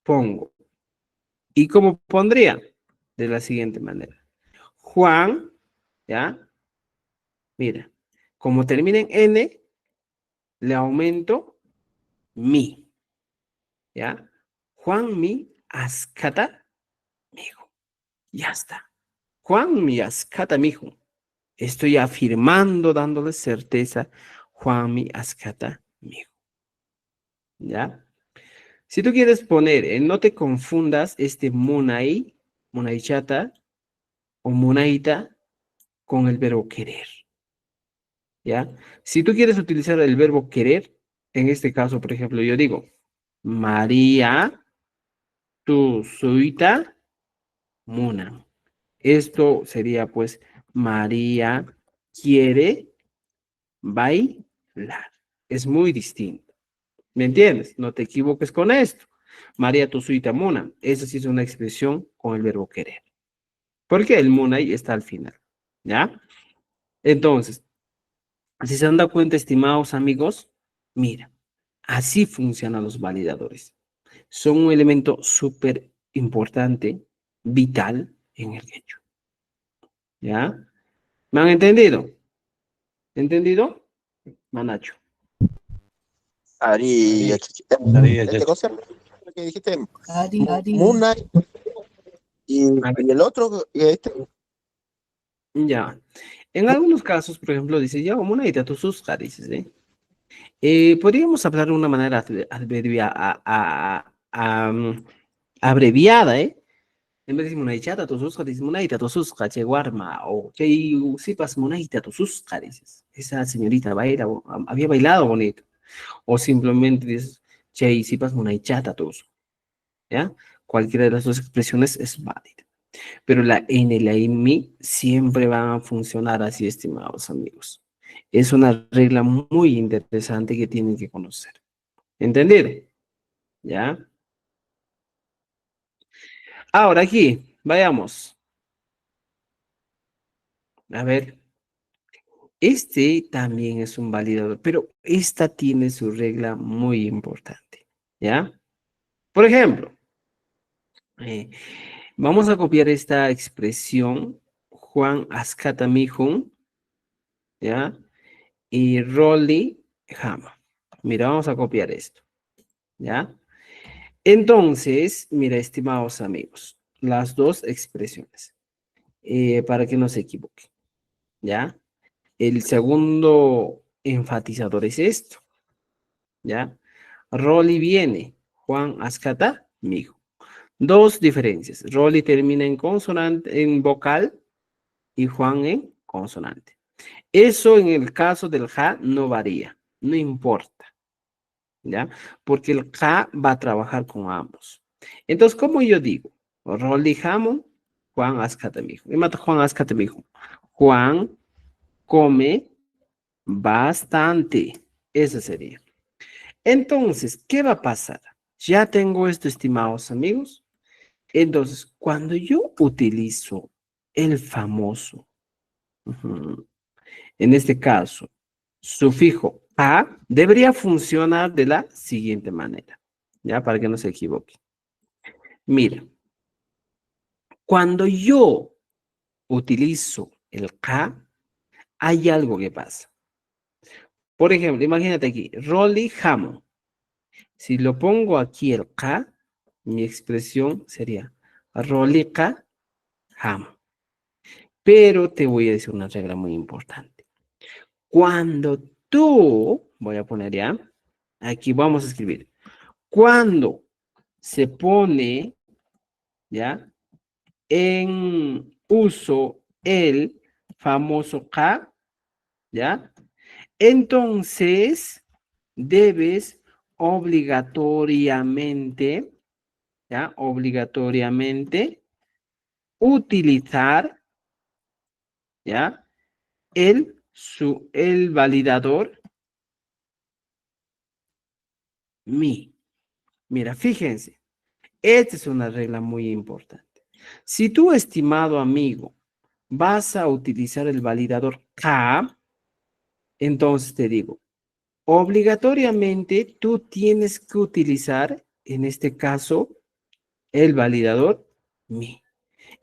pongo. ¿Y cómo pondría? De la siguiente manera. Juan, ¿ya? Mira, como termina en N, le aumento mi, ¿ya? Juan mi ascata mijo. Ya está. Juan mi ascata mijo. Estoy afirmando, dándole certeza, Juan mi ascata mijo. ¿Ya? Si tú quieres poner, no te confundas este monai, monaichata o monaita con el verbo querer, ¿ya? Si tú quieres utilizar el verbo querer, en este caso, por ejemplo, yo digo, María, tu suita, mona. Esto sería, pues, María quiere bailar. Es muy distinto. ¿Me entiendes? No te equivoques con esto. María tu suita mona. Esa sí es una expresión con el verbo querer. Porque el mona ahí está al final. ¿Ya? Entonces, si se han dado cuenta, estimados amigos, mira, así funcionan los validadores. Son un elemento súper importante, vital en el quechua. ¿Ya? ¿Me han entendido? ¿Entendido? Manacho. Ari, yachachi. Ari, Este yachachi. cosa lo que dijiste, Ari. Muna y, A ver. y el otro, este, Ya. En algunos casos, por ejemplo, dice, ya, como una idea, tus dices, ¿eh? Podríamos hablar de una manera abreviada, ¿eh? En vez de monaichata, tosusca, dices monaita, tosusca, cheguarma, o que sipas monaita, tosusca, dices. Esa señorita había bailado bonito. O simplemente dices, che, sipas monaichata, tos. ¿Ya? Cualquiera de las dos expresiones es válida. Pero la N y la mi siempre van a funcionar así, estimados amigos. Es una regla muy interesante que tienen que conocer. ¿Entendido? ¿Ya? Ahora aquí, vayamos. A ver, este también es un validador, pero esta tiene su regla muy importante. ¿Ya? Por ejemplo, vamos a copiar esta expresión Juan Ascatamijun, ¿ya? Y Rolly Hama. Mira, vamos a copiar esto, ¿ya? Entonces, mira, estimados amigos, las dos expresiones, para que no se equivoquen, ¿ya? El segundo enfatizador es esto, ¿ya? Rolly viene, Juan Ascata, mijo. Dos diferencias. Rolly termina en consonante, en vocal, y Juan en consonante. Eso en el caso del ja no varía, no importa, ¿ya? Porque el ja va a trabajar con ambos. Entonces, como yo digo, Rolly Jamón, Juan Ascata, mijo. Y mata Juan Ascata, mijo. Juan come bastante. Eso sería. Entonces, ¿qué va a pasar? Ya tengo esto, estimados amigos. Entonces, cuando yo utilizo el famoso, en este caso, sufijo a, debería funcionar de la siguiente manera, ya para que no se equivoque. Mira, cuando yo utilizo el ka, hay algo que pasa. Por ejemplo, imagínate aquí, Rolly Jamón. Si lo pongo aquí el ka, mi expresión sería Rolika Jamón. Pero te voy a decir una regla muy importante. Cuando tú, voy a poner ya, aquí vamos a escribir, cuando se pone, ya, en uso el famoso ka, ya, entonces debes obligatoriamente, ya, obligatoriamente utilizar, ya, el validador mi. Mira, fíjense, esta es una regla muy importante. Si tú, estimado amigo, vas a utilizar el validador K, entonces te digo, obligatoriamente tú tienes que utilizar, en este caso, el validador mi.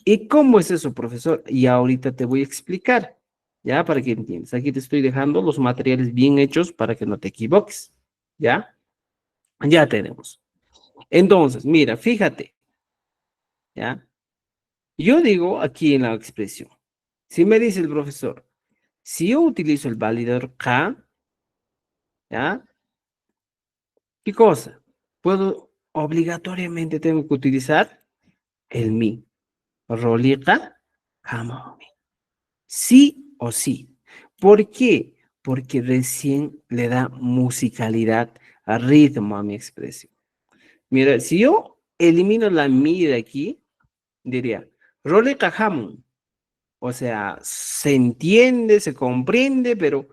¿Y cómo es eso, profesor? Y ahorita te voy a explicar, ¿ya? Para que entiendas. Aquí te estoy dejando los materiales bien hechos para que no te equivoques, ¿ya? Ya tenemos. Entonces, mira, fíjate, ¿ya? Yo digo aquí en la expresión, si me dice el profesor, si yo utilizo el validador K, ¿ya? ¿Qué cosa? Puedo, obligatoriamente tengo que utilizar el mi. Rolika, Hamomi. Sí o sí. ¿Por qué? Porque recién le da musicalidad, a ritmo a mi expresión. Mira, si yo elimino la mi de aquí, diría, Rolika Hamon. O sea, se entiende, se comprende, pero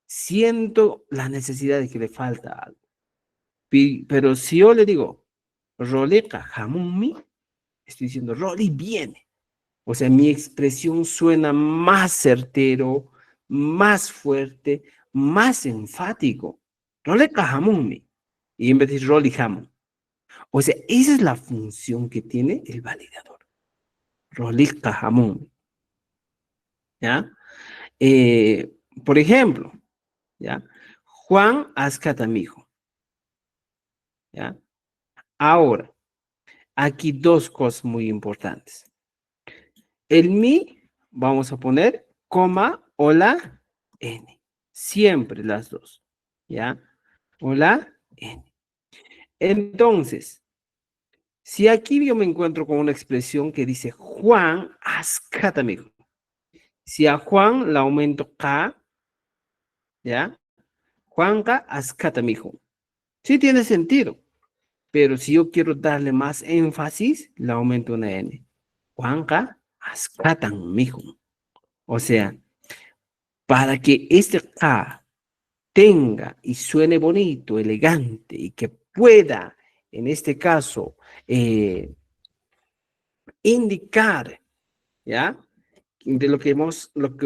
siento la necesidad de que le falta algo. Pero si yo le digo, Roleka Hamumi, estoy diciendo, Rolly viene. O sea, mi expresión suena más certero, más fuerte, más enfático. Roleka Hamumi. Y en vez de decir Rolly Hamum. O sea, esa es la función que tiene el validador. Roleka Hamumi. ¿Ya? Por ejemplo, ¿ya? Juan Azcatamijo, ¿ya? Ahora, aquí dos cosas muy importantes. El mi, vamos a poner coma o la n. Siempre las dos, ¿ya? O la n. Entonces, si aquí yo me encuentro con una expresión que dice Juan Azcatamijo, si a Juan le aumento K, ¿ya? Juanca Azcatamijo. Sí tiene sentido. Pero si yo quiero darle más énfasis, le aumento una N. Juanca, ascatan, mijo. O sea, para que este K tenga y suene bonito, elegante y que pueda, en este caso, indicar, ¿ya? De lo que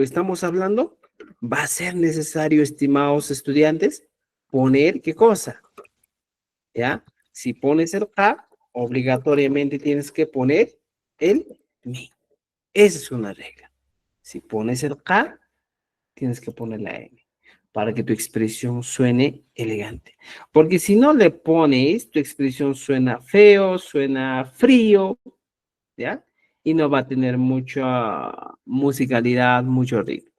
estamos hablando, va a ser necesario, estimados estudiantes, poner ¿qué cosa? ¿Ya? Si pones el K, obligatoriamente tienes que poner el mi. Esa es una regla. Si pones el K, tienes que poner la M para que tu expresión suene elegante. Porque si no le pones, tu expresión suena feo, suena frío, ¿ya? Y no va a tener mucha musicalidad, mucho ritmo,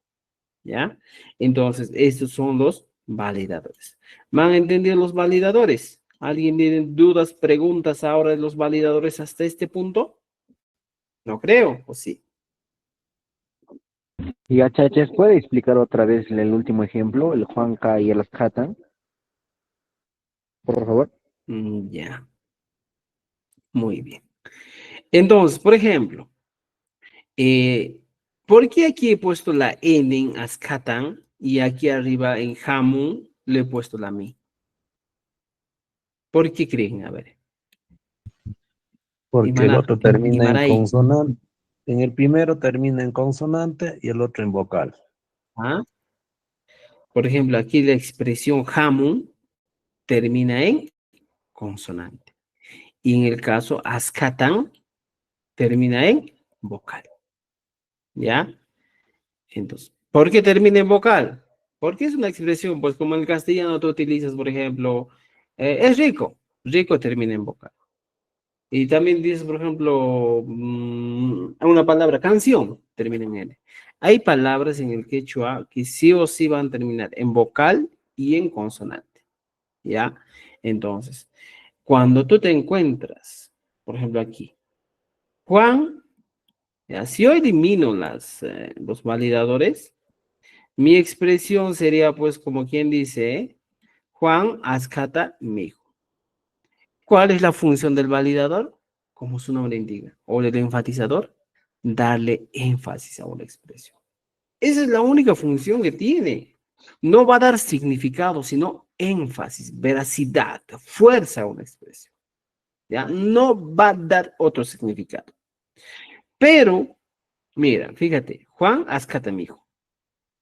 ¿ya? Entonces, estos son los validadores. ¿Me han entendido los validadores? ¿Alguien tiene dudas, preguntas ahora de los validadores hasta este punto? No creo, ¿o sí? Y a Chachas, ¿puede explicar otra vez el último ejemplo, el Juanca y el Azcatan, por favor? Ya, muy bien. Entonces, por ejemplo, ¿por qué aquí he puesto la N en Azcatan y aquí arriba en Hamun le he puesto la Mi? ¿Por qué creen? A ver. Porque el otro termina en Imaray. consonante. En el primero termina en consonante y el otro en vocal. ¿Ah? Por ejemplo, aquí la expresión Hamun termina en consonante. Y en el caso Azcatan termina en vocal. ¿Ya? Entonces, ¿por qué termina en vocal? Porque es una expresión, pues como en el castellano tú utilizas, por ejemplo, es rico. Rico termina en vocal. Y también dices, por ejemplo, una palabra, canción, termina en N. Hay palabras en el quechua que sí o sí van a terminar en vocal y en consonante, ¿ya? Entonces, cuando tú te encuentras, por ejemplo aquí, Juan, ¿ya? Si yo elimino los validadores, mi expresión sería pues como quien dice, Juan Azcata mijo. ¿Cuál es la función del validador? Como su nombre indica. O del enfatizador, darle énfasis a una expresión. Esa es la única función que tiene. No va a dar significado, sino énfasis, veracidad, fuerza a una expresión. ¿Ya? No va a dar otro significado. Pero, mira, fíjate, Juan Azcatamijo.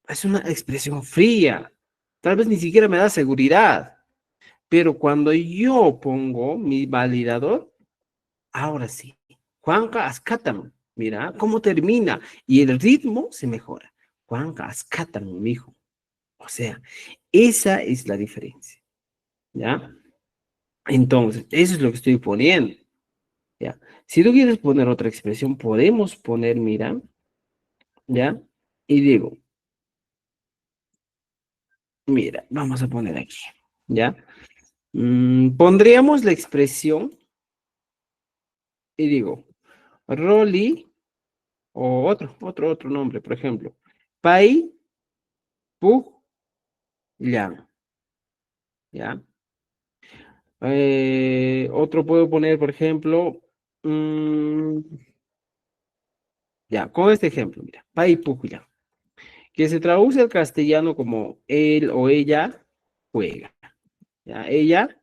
Es una expresión fría. Tal vez ni siquiera me da seguridad. Pero cuando yo pongo mi validador, ahora sí, Juanca Azcátamo, mira cómo termina y el ritmo se mejora. Juanca Azcátamo, mijo. O sea, esa es la diferencia, ¿ya? Entonces, eso es lo que estoy poniendo, ¿ya? Si tú quieres poner otra expresión, podemos poner, mira, ¿ya? Y digo, mira, vamos a poner aquí, ¿ya? Pondríamos la expresión y digo, Rolly, o otro nombre, por ejemplo, Pai Pu Liang, ¿ya? Otro puedo poner, por ejemplo, ya, con este ejemplo, mira, Pai Pu Liang, que se traduce al castellano como él o ella juega, ¿ya? Ella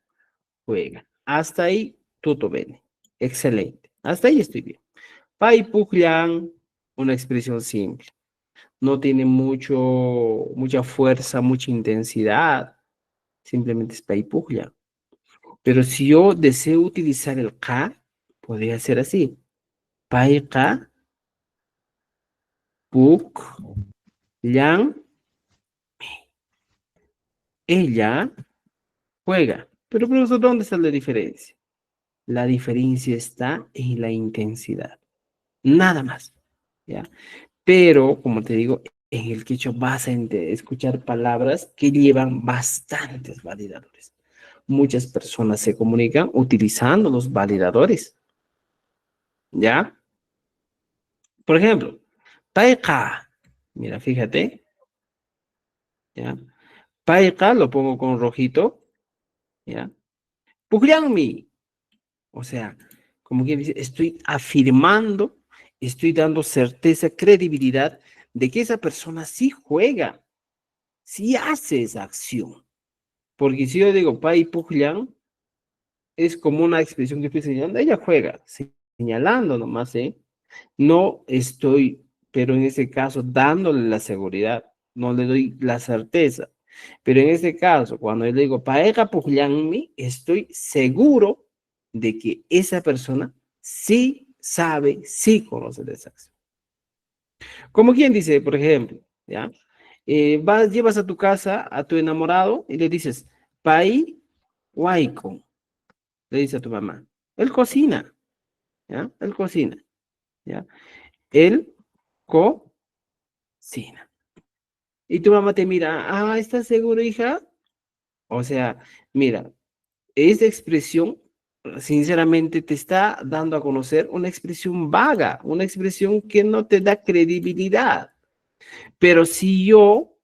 juega. Hasta ahí, todo bien. Excelente. Hasta ahí estoy bien. Pai Pu Liang, una expresión simple. No tiene mucha fuerza, mucha intensidad. Simplemente es paipuglia. Pero si yo deseo utilizar el ka, podría ser así. Paika, puk, yang, ella juega. Pero profesor, ¿dónde está la diferencia? La diferencia está en la intensidad. Nada más. ¿Ya? Pero, como te digo, en el quechua vas a escuchar palabras que llevan bastantes validadores. Muchas personas se comunican utilizando los validadores. ¿Ya? Por ejemplo, Taika. Mira, fíjate. ¿Ya? Taika lo pongo con rojito. ¿Ya? Pugliangmi. O sea, como quien dice, estoy afirmando, estoy dando certeza, credibilidad de que esa persona sí juega, sí hace esa acción. Porque si yo digo Pai Pugliang, es como una expresión que estoy señalando, ella juega, señalando nomás, ¿eh? No estoy, pero en ese caso, dándole la seguridad, no le doy la certeza. Pero en ese caso, cuando yo le digo pareja pujanmi, estoy seguro de que esa persona sí sabe, sí conoce de esa acción. Como quien dice, por ejemplo, ¿ya? Llevas a tu casa a tu enamorado y le dices, Pai Waiko, le dice a tu mamá. Él cocina, ¿ya? Él cocina, ¿ya? Él cocina. Y tu mamá te mira, ¿estás seguro, hija? O sea, mira, esta expresión, sinceramente, te está dando a conocer una expresión vaga, una expresión que no te da credibilidad. Pero si yo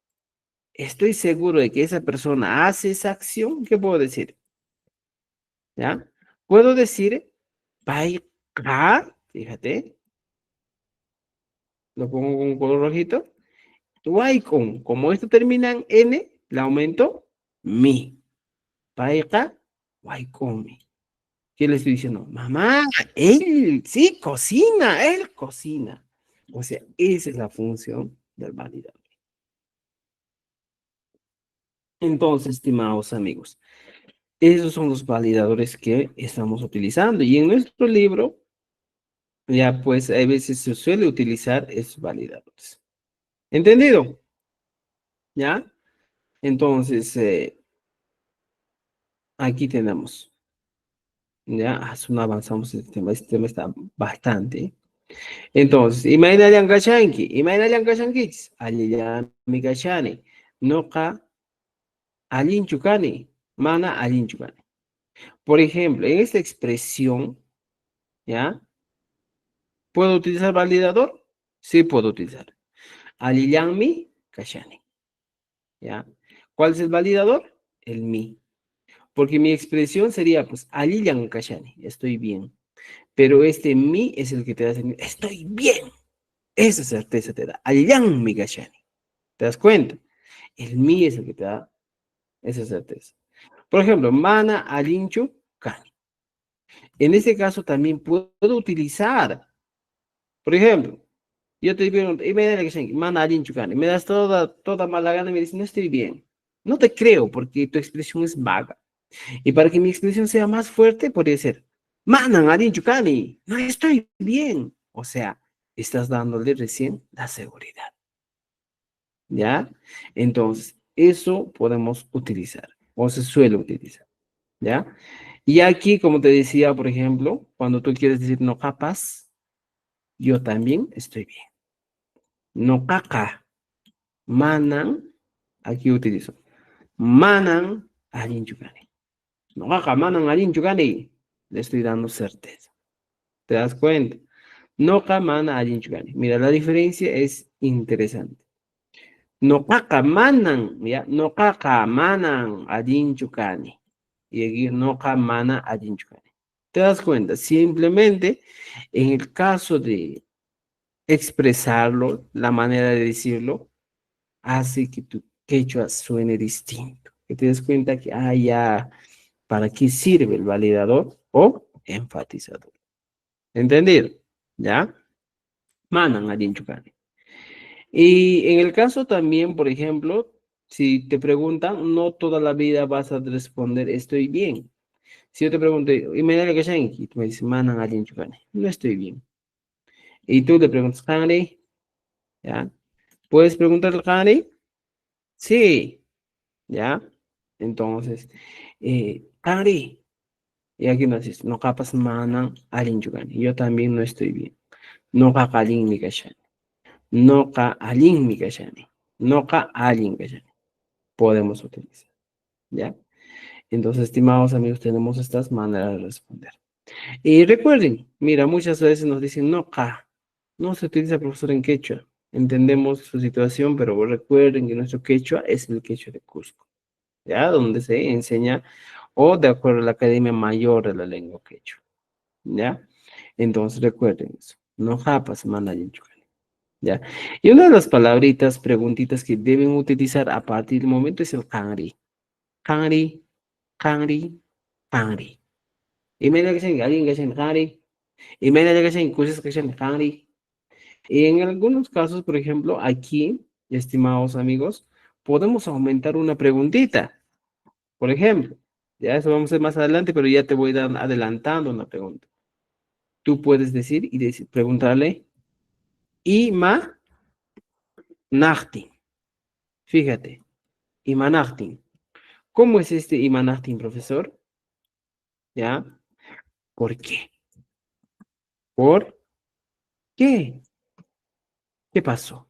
estoy seguro de que esa persona hace esa acción, ¿qué puedo decir? ¿Ya? Puedo decir, Paika, fíjate, lo pongo con un color rojito, Waikon, como esto termina en N, le aumento mi. Paika, Waikomi. ¿Qué le estoy diciendo? Mamá, él sí cocina, él cocina. O sea, esa es la función del validador. Entonces, estimados amigos, esos son los validadores que estamos utilizando. Y en nuestro libro, ya pues, a veces se suele utilizar esos validadores. ¿Entendido? ¿Ya? Entonces, aquí tenemos. Ya, no avanzamos en este tema está bastante. Entonces, imagínale kashanki, imagínale kashankich, aliyami kashani, noka alinchukani, mana alinchukani. Por ejemplo, en esta expresión, ¿ya? ¿Puedo utilizar validador? Sí puedo utilizar. Aliyami kashani, ¿ya? ¿Cuál es el validador? El mi. Porque mi expresión sería, pues, aliyan kashani, estoy bien. Pero este mi es el que te da, estoy bien. Esa certeza te da. Aliyan mi kashani. ¿Te das cuenta? El mi es el que te da esa certeza. Por ejemplo, mana alinchu kani. En este caso también puedo utilizar, por ejemplo, yo te pregunto, y me da mana alinchu kani. Me das toda mala gana y me dices, no estoy bien. No te creo porque tu expresión es vaga. Y para que mi expresión sea más fuerte, podría ser, manan alinchu kani. No estoy bien. O sea, estás dándole recién la seguridad. ¿Ya? Entonces, eso podemos utilizar o se suele utilizar. ¿Ya? Y aquí, como te decía, por ejemplo, cuando tú quieres decir no capaz, yo también estoy bien. No caca, manan, aquí utilizo. Manan alin chukani. No caca, manan alin chukani. Le estoy dando certeza. ¿Te das cuenta? No caca, manan alin chukani. Mira, la diferencia es interesante. No caca, manan, ¿ya? No caca, manan alin chukani. Y aquí no caca, mana alin chukani. ¿Te das cuenta? Simplemente en el caso de expresarlo, la manera de decirlo, hace que tu quechua suene distinto. Que te des cuenta que, ya, ¿para qué sirve el validador o enfatizador? ¿Entendido? ¿Ya? Manan a Chukani. Y en el caso también, por ejemplo, si te preguntan, no toda la vida vas a responder, estoy bien. Si yo te pregunto, y me da la que tú me dices, manan a Chukani, no estoy bien. Y tú le preguntas, Kani, ¿ya? ¿Puedes preguntarle, Kani? Sí, ¿ya? Entonces, Kani, y aquí nos dice, no capas manan alin Chukani, yo también no estoy bien. No ka alin mi kashani. No ka alin mi kashani. No ka alin kashani. Podemos utilizar, ¿ya? Entonces, estimados amigos, tenemos estas maneras de responder. Y recuerden, mira, muchas veces nos dicen no ka, no se utiliza profesor en quechua. Entendemos su situación, pero recuerden que nuestro quechua es el quechua de Cusco, ¿ya? Donde se enseña, o de acuerdo a la Academia Mayor de la Lengua Quechua, ¿ya? Entonces recuerden eso. No japas, manda yinchucani, ¿ya? Y una de las palabritas, preguntitas que deben utilizar a partir del momento es el kangri. Kangri, kangri, kangri. Y me da que se alguien que se kangri. Y me da que se cosas que se kangri. Y en algunos casos, por ejemplo, aquí, estimados amigos, podemos aumentar una preguntita. Por ejemplo, ya eso vamos a hacer más adelante, pero ya te voy adelantando una pregunta. Tú puedes decir y preguntarle, ¿y ma Nachtin. Fíjate, Imanachtin. ¿Cómo es este Imanachtin, profesor? ¿Ya? ¿Por qué? ¿Por qué? ¿Qué pasó?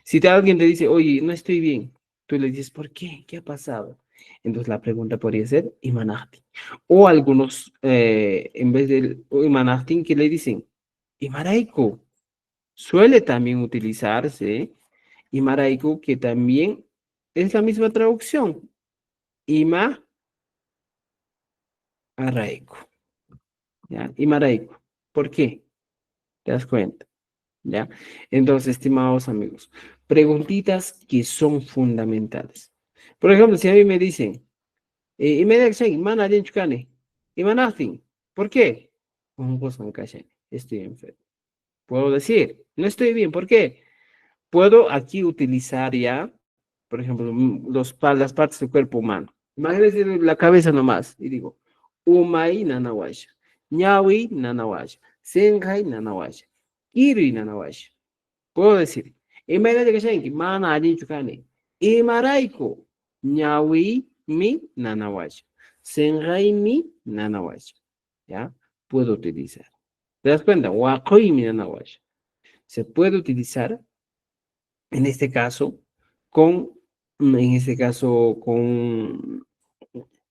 Si alguien te dice, oye, no estoy bien, tú le dices, ¿por qué? ¿Qué ha pasado? Entonces la pregunta podría ser Imanachtin. O algunos, en vez del Imanachtin, ¿qué le dicen? Imaraiku. Suele también utilizarse Imaraiku, que también es la misma traducción. Ima araiku. ¿Ya? Imaraiku. ¿Por qué? ¿Te das cuenta? ¿Ya? Entonces, estimados amigos, preguntitas que son fundamentales. Por ejemplo, si a mí me dicen, y me dicen, mana chukane, y manafin, ¿por qué? Un gozo estoy enfermo. Puedo decir, no estoy bien, ¿por qué? Puedo aquí utilizar ya, por ejemplo, las partes del cuerpo humano. Imagínense la cabeza nomás, y digo, umai nanawasha, ñawi nanawasha, sengai nanawasha, kiri nanawasha. Puedo decir, imagínate que shenki, mana allí chukane, imaraiko, ñawi mi nanawasha, sengai mi nanawasha. ¿Ya? Puedo utilizar. ¿Te das cuenta? Wakoi mi nanawasha. Se puede utilizar en este caso, con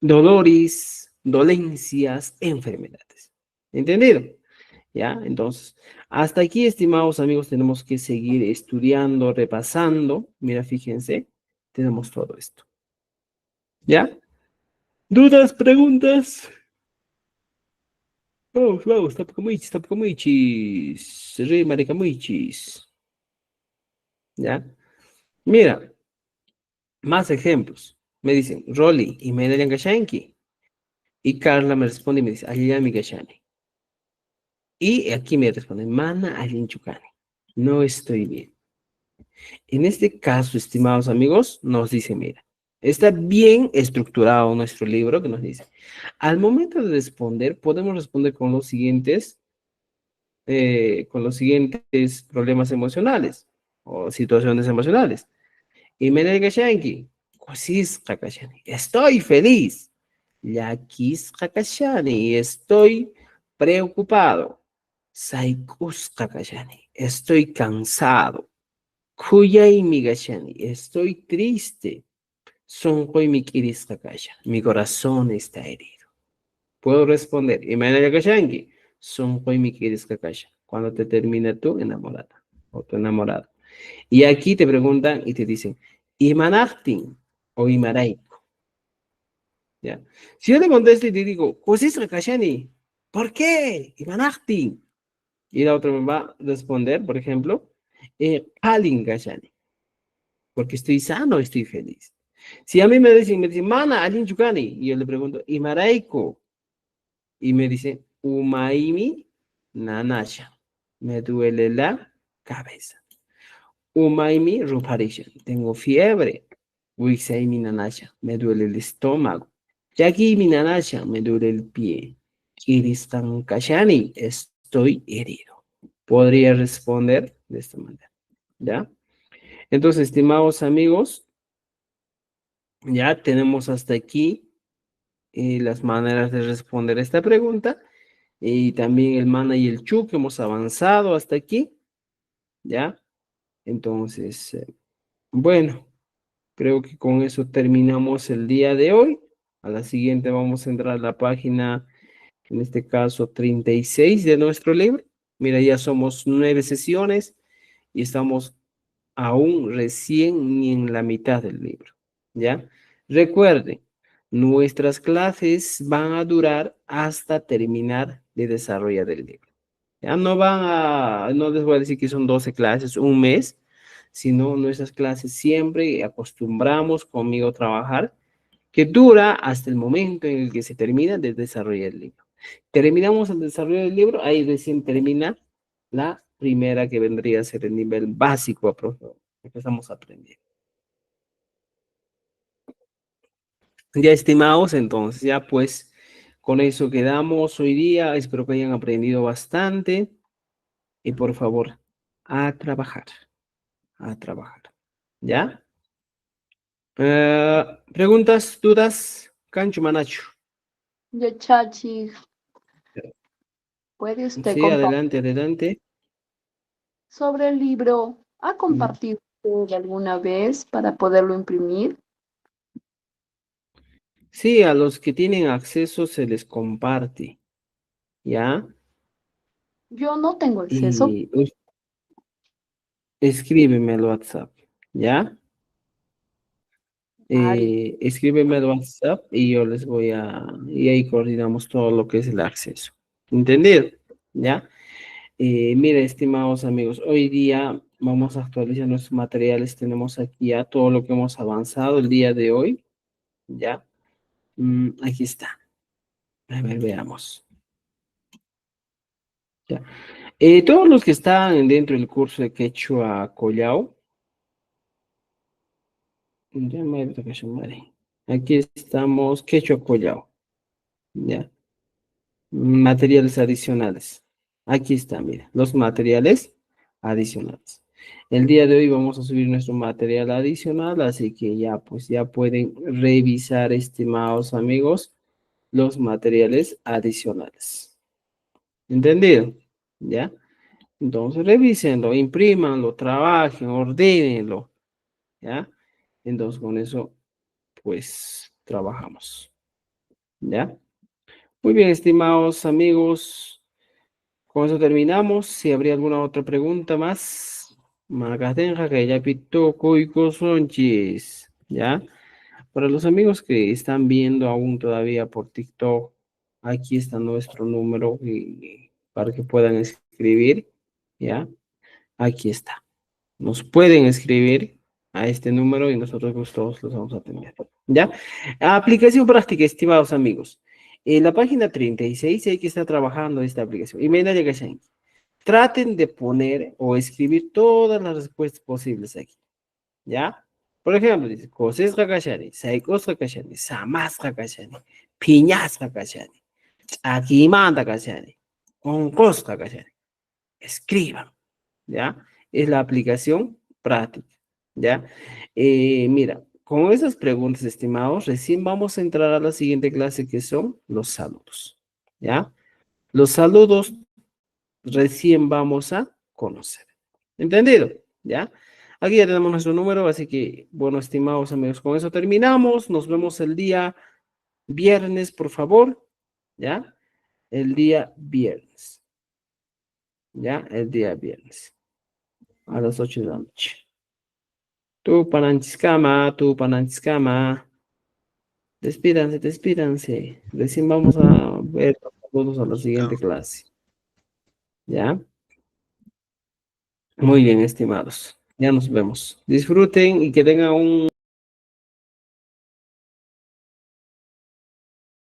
dolores, dolencias, enfermedades. ¿Entendido? ¿Ya? Entonces, hasta aquí, estimados amigos, tenemos que seguir estudiando, repasando. Mira, fíjense, tenemos todo esto. ¿Ya? ¿Dudas, preguntas? Vamos, vamos, tapcomuichis, re maricamuichis. ¿Ya? Mira, más ejemplos. Me dicen, Rolly, y me darían Gashanki. Y Carla me responde y me dice, Ayami Gashani. Y aquí me responde, Mana Alin Chukani. No estoy bien. En este caso, estimados amigos, nos dice, mira, está bien estructurado nuestro libro que nos dice, al momento de responder, podemos responder con los siguientes problemas emocionales o situaciones emocionales. Y me dice Gashanki, Kosis Kakashani, estoy feliz. Yakis Kakashani, estoy preocupado. Saikus Kakashani, estoy cansado. Kuyai Migashani, estoy triste. Sonkoy Mikiris Kakasha, mi corazón está herido. Puedo responder, Imana Yakashanki, Sonkoy Mikiris Kakasha, cuando te termina tu enamorada o tu enamorado. Y aquí te preguntan y te dicen, Imanachtin o Imaraiko. ¿Ya? Si yo le contesto y te digo, Kosis Kakashani, ¿por qué? Imanachtin. Y la otra me va a responder, por ejemplo, Kalin Kashani, porque estoy sano, estoy feliz. Si a mí me dicen, Mana, Alin Chukani, y yo le pregunto, Imaraiko, y me dice, Umaimi Nanasha, me duele la cabeza. Umaimi Ruparishan, tengo fiebre. Wixaimi Nanasha, me duele el estómago. Yaki mi Nanasha, me duele el pie. Kiristan Kashani, estoy herido. Podría responder de esta manera, ¿ya? Entonces, estimados amigos, ya tenemos hasta aquí las maneras de responder esta pregunta y también el mana y el chu que hemos avanzado hasta aquí, ¿ya? Entonces, bueno, creo que con eso terminamos el día de hoy. A la siguiente vamos a entrar a la página, en este caso 36 de nuestro libro. Mira, ya somos 9 sesiones y estamos aún recién ni en la mitad del libro, ¿ya? Recuerden, nuestras clases van a durar hasta terminar de desarrollar el libro. Ya no les voy a decir que son 12 clases, un mes, sino nuestras clases siempre acostumbramos conmigo a trabajar, que dura hasta el momento en el que se termina de desarrollar el libro. Terminamos el desarrollo del libro, ahí recién termina la primera que vendría a ser el nivel básico, empezamos a aprender. Ya estimados, entonces ya pues con eso quedamos hoy día, espero que hayan aprendido bastante y por favor, a trabajar, a trabajar. ¿Ya? Preguntas, dudas, Cancho Manacho. Yo, Chachi, ¿puede usted Sí, compartir adelante, adelante. sobre el libro? ¿Ha compartido usted alguna vez para poderlo imprimir? Sí, a los que tienen acceso se les comparte, ¿ya? Yo no tengo acceso. Y escríbeme al WhatsApp, ¿ya? Escríbeme al WhatsApp y yo les voy y ahí coordinamos todo lo que es el acceso. ¿Entendido? ¿Ya? Mira, estimados amigos, hoy día vamos a actualizar nuestros materiales. Tenemos aquí ya todo lo que hemos avanzado el día de hoy, ¿ya? Aquí está. A ver, veamos. Ya. Todos los que están dentro del curso de Quechua Collao, ya me toca llamar. Aquí estamos, Quechua Collao, ¿ya? Materiales adicionales. Aquí está, mira, los materiales adicionales. El día de hoy vamos a subir nuestro material adicional, así que ya, pues ya pueden revisar, estimados amigos, los materiales adicionales. ¿Entendido? ¿Ya? Entonces, revísenlo, imprímanlo, trabajen, ordénenlo, ¿ya? Entonces, con eso, pues, trabajamos, ¿ya? Muy bien, estimados amigos, con eso terminamos. Si habría alguna otra pregunta más, Magatenja, que ya pitó, Coico Sonchis, ¿ya? Para los amigos que están viendo aún todavía por TikTok, aquí está nuestro número para que puedan escribir, ¿ya? Aquí está. Nos pueden escribir a este número y nosotros gustosos los vamos a atender. ¿Ya? Aplicación práctica, estimados amigos. En la página 36 hay que estar trabajando esta aplicación. Y me traten de poner o escribir todas las respuestas posibles aquí. ¿Ya? Por ejemplo, dice, cosas rakashani, saikos rakashani, samas rakashani, piñas rakashani, aquí manda rakashani, oncos rakashani. Escriban. ¿Ya? Es la aplicación práctica, ¿ya? Mira, con esas preguntas, estimados, recién vamos a entrar a la siguiente clase que son los saludos, ¿ya? Los saludos recién vamos a conocer. ¿Entendido? ¿Ya? Aquí ya tenemos nuestro número, así que, bueno, estimados amigos, con eso terminamos. Nos vemos el día viernes, por favor, ¿ya? El día viernes, ¿ya? El día viernes, a las 8 de la noche. Tu Pananchiskama. Despídanse, despídanse. Recién vamos a ver todos a la siguiente clase. ¿Ya? Muy bien, estimados. Ya nos vemos. Disfruten y que tengan un